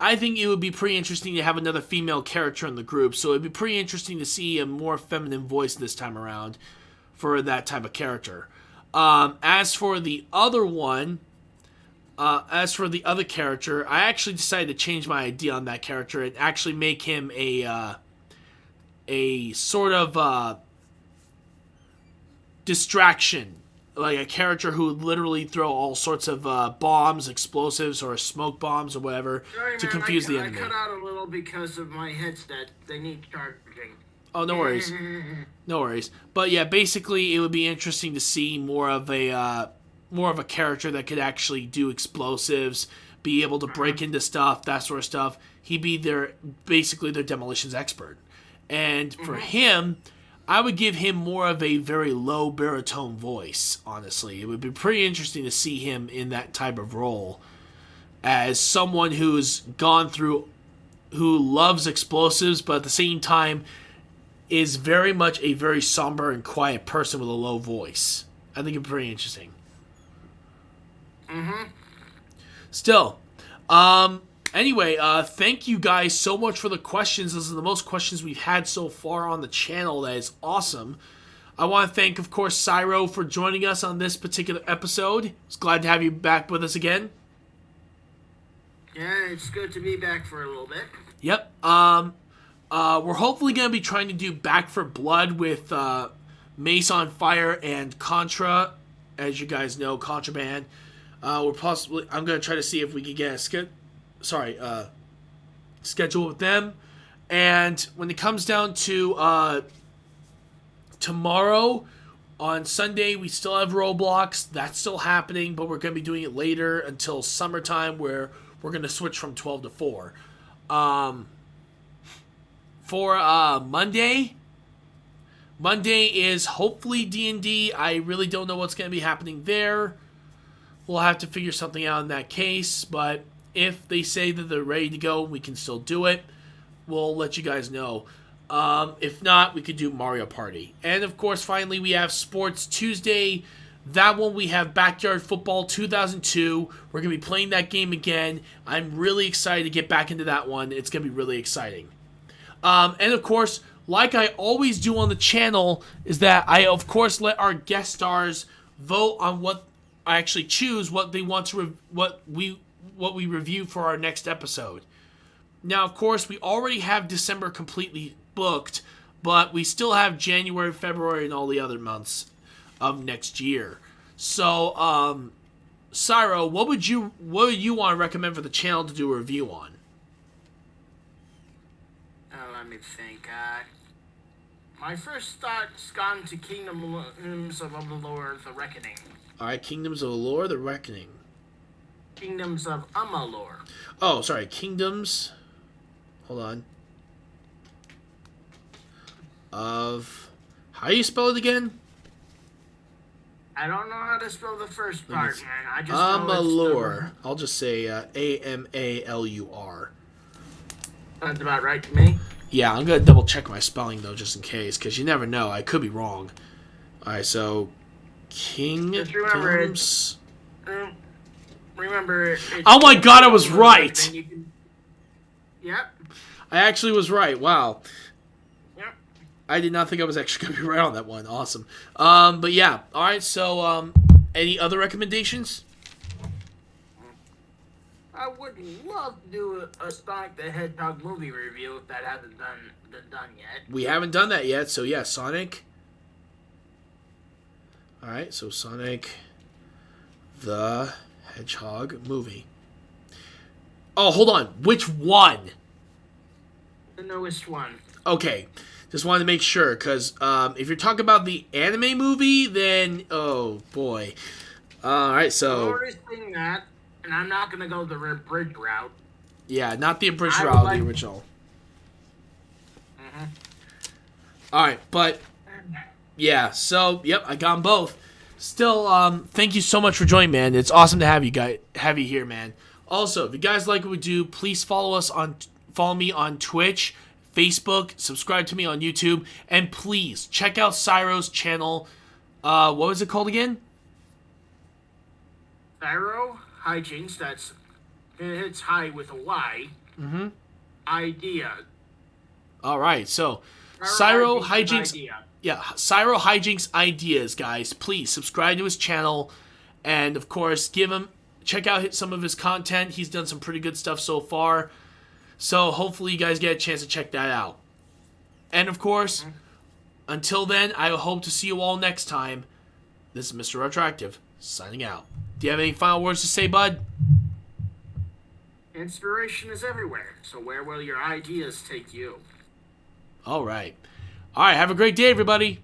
I think it would be pretty interesting to have another female character in the group, so it'd be pretty interesting to see a more feminine voice this time around for that type of character. As for the other character, I actually decided to change my idea on that character and actually make him a sort of distraction, like a character who would literally throw all sorts of bombs, explosives, or smoke bombs or whatever. Sorry, to man, confuse the I enemy. cut out a little because of my headset. They need charging. Oh, no worries. No worries. But yeah, basically it would be interesting to see more of a character that could actually do explosives, be able to break into stuff, that sort of stuff. He'd be basically their demolitions expert. And for him, I would give him more of a very low baritone voice, honestly. It would be pretty interesting to see him in that type of role as someone who loves explosives, but at the same time is very much a very somber and quiet person with a low voice. I think it'd be pretty interesting. Still, anyway, thank you guys so much for the questions. This is the most questions we've had so far on the channel. That is awesome. I want to thank, of course, Spyro for joining us on this particular episode. It's glad to have you back with us again. Yeah, it's good to be back for a little bit. Yep. We're hopefully going to be trying to do Back for Blood with Mace on Fire and Contra. As you guys know, Contraband. I'm going to try to see if we can get a schedule with them. And when it comes down to tomorrow, on Sunday, we still have Roblox. That's still happening, but we're going to be doing it later until summertime, where we're going to switch from 12 to 4. For Monday is hopefully D&D. I really don't know what's going to be happening there. We'll have to figure something out in that case, but if they say that they're ready to go, we can still do it. We'll let you guys know. If not, we could do Mario Party. And of course, finally, we have Sports Tuesday. That one, we have Backyard Football 2002. We're going to be playing that game again. I'm really excited to get back into that one. It's going to be really exciting. And of course, like I always do on the channel, is that I, of course, let our guest stars vote on what I actually choose, what they want to, what we review for our next episode. Now, of course, we already have December completely booked, but we still have January, February, and all the other months of next year. So, Spyro, what would you want to recommend for the channel to do a review on? Let me think. My first thought's gone to Kingdoms of Amalur: The Reckoning. Alright, Kingdoms of Amalur: The Reckoning. Kingdoms of Amalur. Oh, sorry, Kingdoms... Hold on. Of... How do you spell it again? I don't know how to spell the first part, man. I just Amalur. I'll just say Amalur. Sounds about right to me. Yeah, I'm going to double check my spelling, though, just in case, because you never know. I could be wrong. Alright, so... Kingdoms... remember. Oh my God, I was right. Then you can, yep. I actually was right. Wow. Yep. I did not think I was actually going to be right on that one. Awesome. But yeah. All right. So, any other recommendations? I would love to do a Sonic the Hedgehog movie review if that hasn't been done yet. We haven't done that yet. So yeah, Sonic. All right. So Sonic the Hedgehog movie. Oh, hold on. Which one? The newest one. Okay. Just wanted to make sure, because if you're talking about the anime movie, then, oh, boy. Alright, so... I'm already saying that, and I'm not going to go the abridged route. Yeah, not the abridged route, the original. Mm-hmm. Alright, but... Yeah, so, yep, I got them both. Still, thank you so much for joining, man. It's awesome to have you here, man. Also, if you guys like what we do, please follow me on Twitch, Facebook, subscribe to me on YouTube, and please check out Spyro's channel. What was it called again? Spyro Hijinks. It's high with a Y. Mm-hmm. Idea. All right, so Spyro Hijinks. Idea. Yeah, Spyro Hijinks Ideas, guys. Please subscribe to his channel, and of course, check out some of his content. He's done some pretty good stuff so far. So hopefully you guys get a chance to check that out. And of course, until then, I hope to see you all next time. This is Mr. RetroActive, signing out. Do you have any final words to say, bud? Inspiration is everywhere, so where will your ideas take you? All right. All right, have a great day, everybody.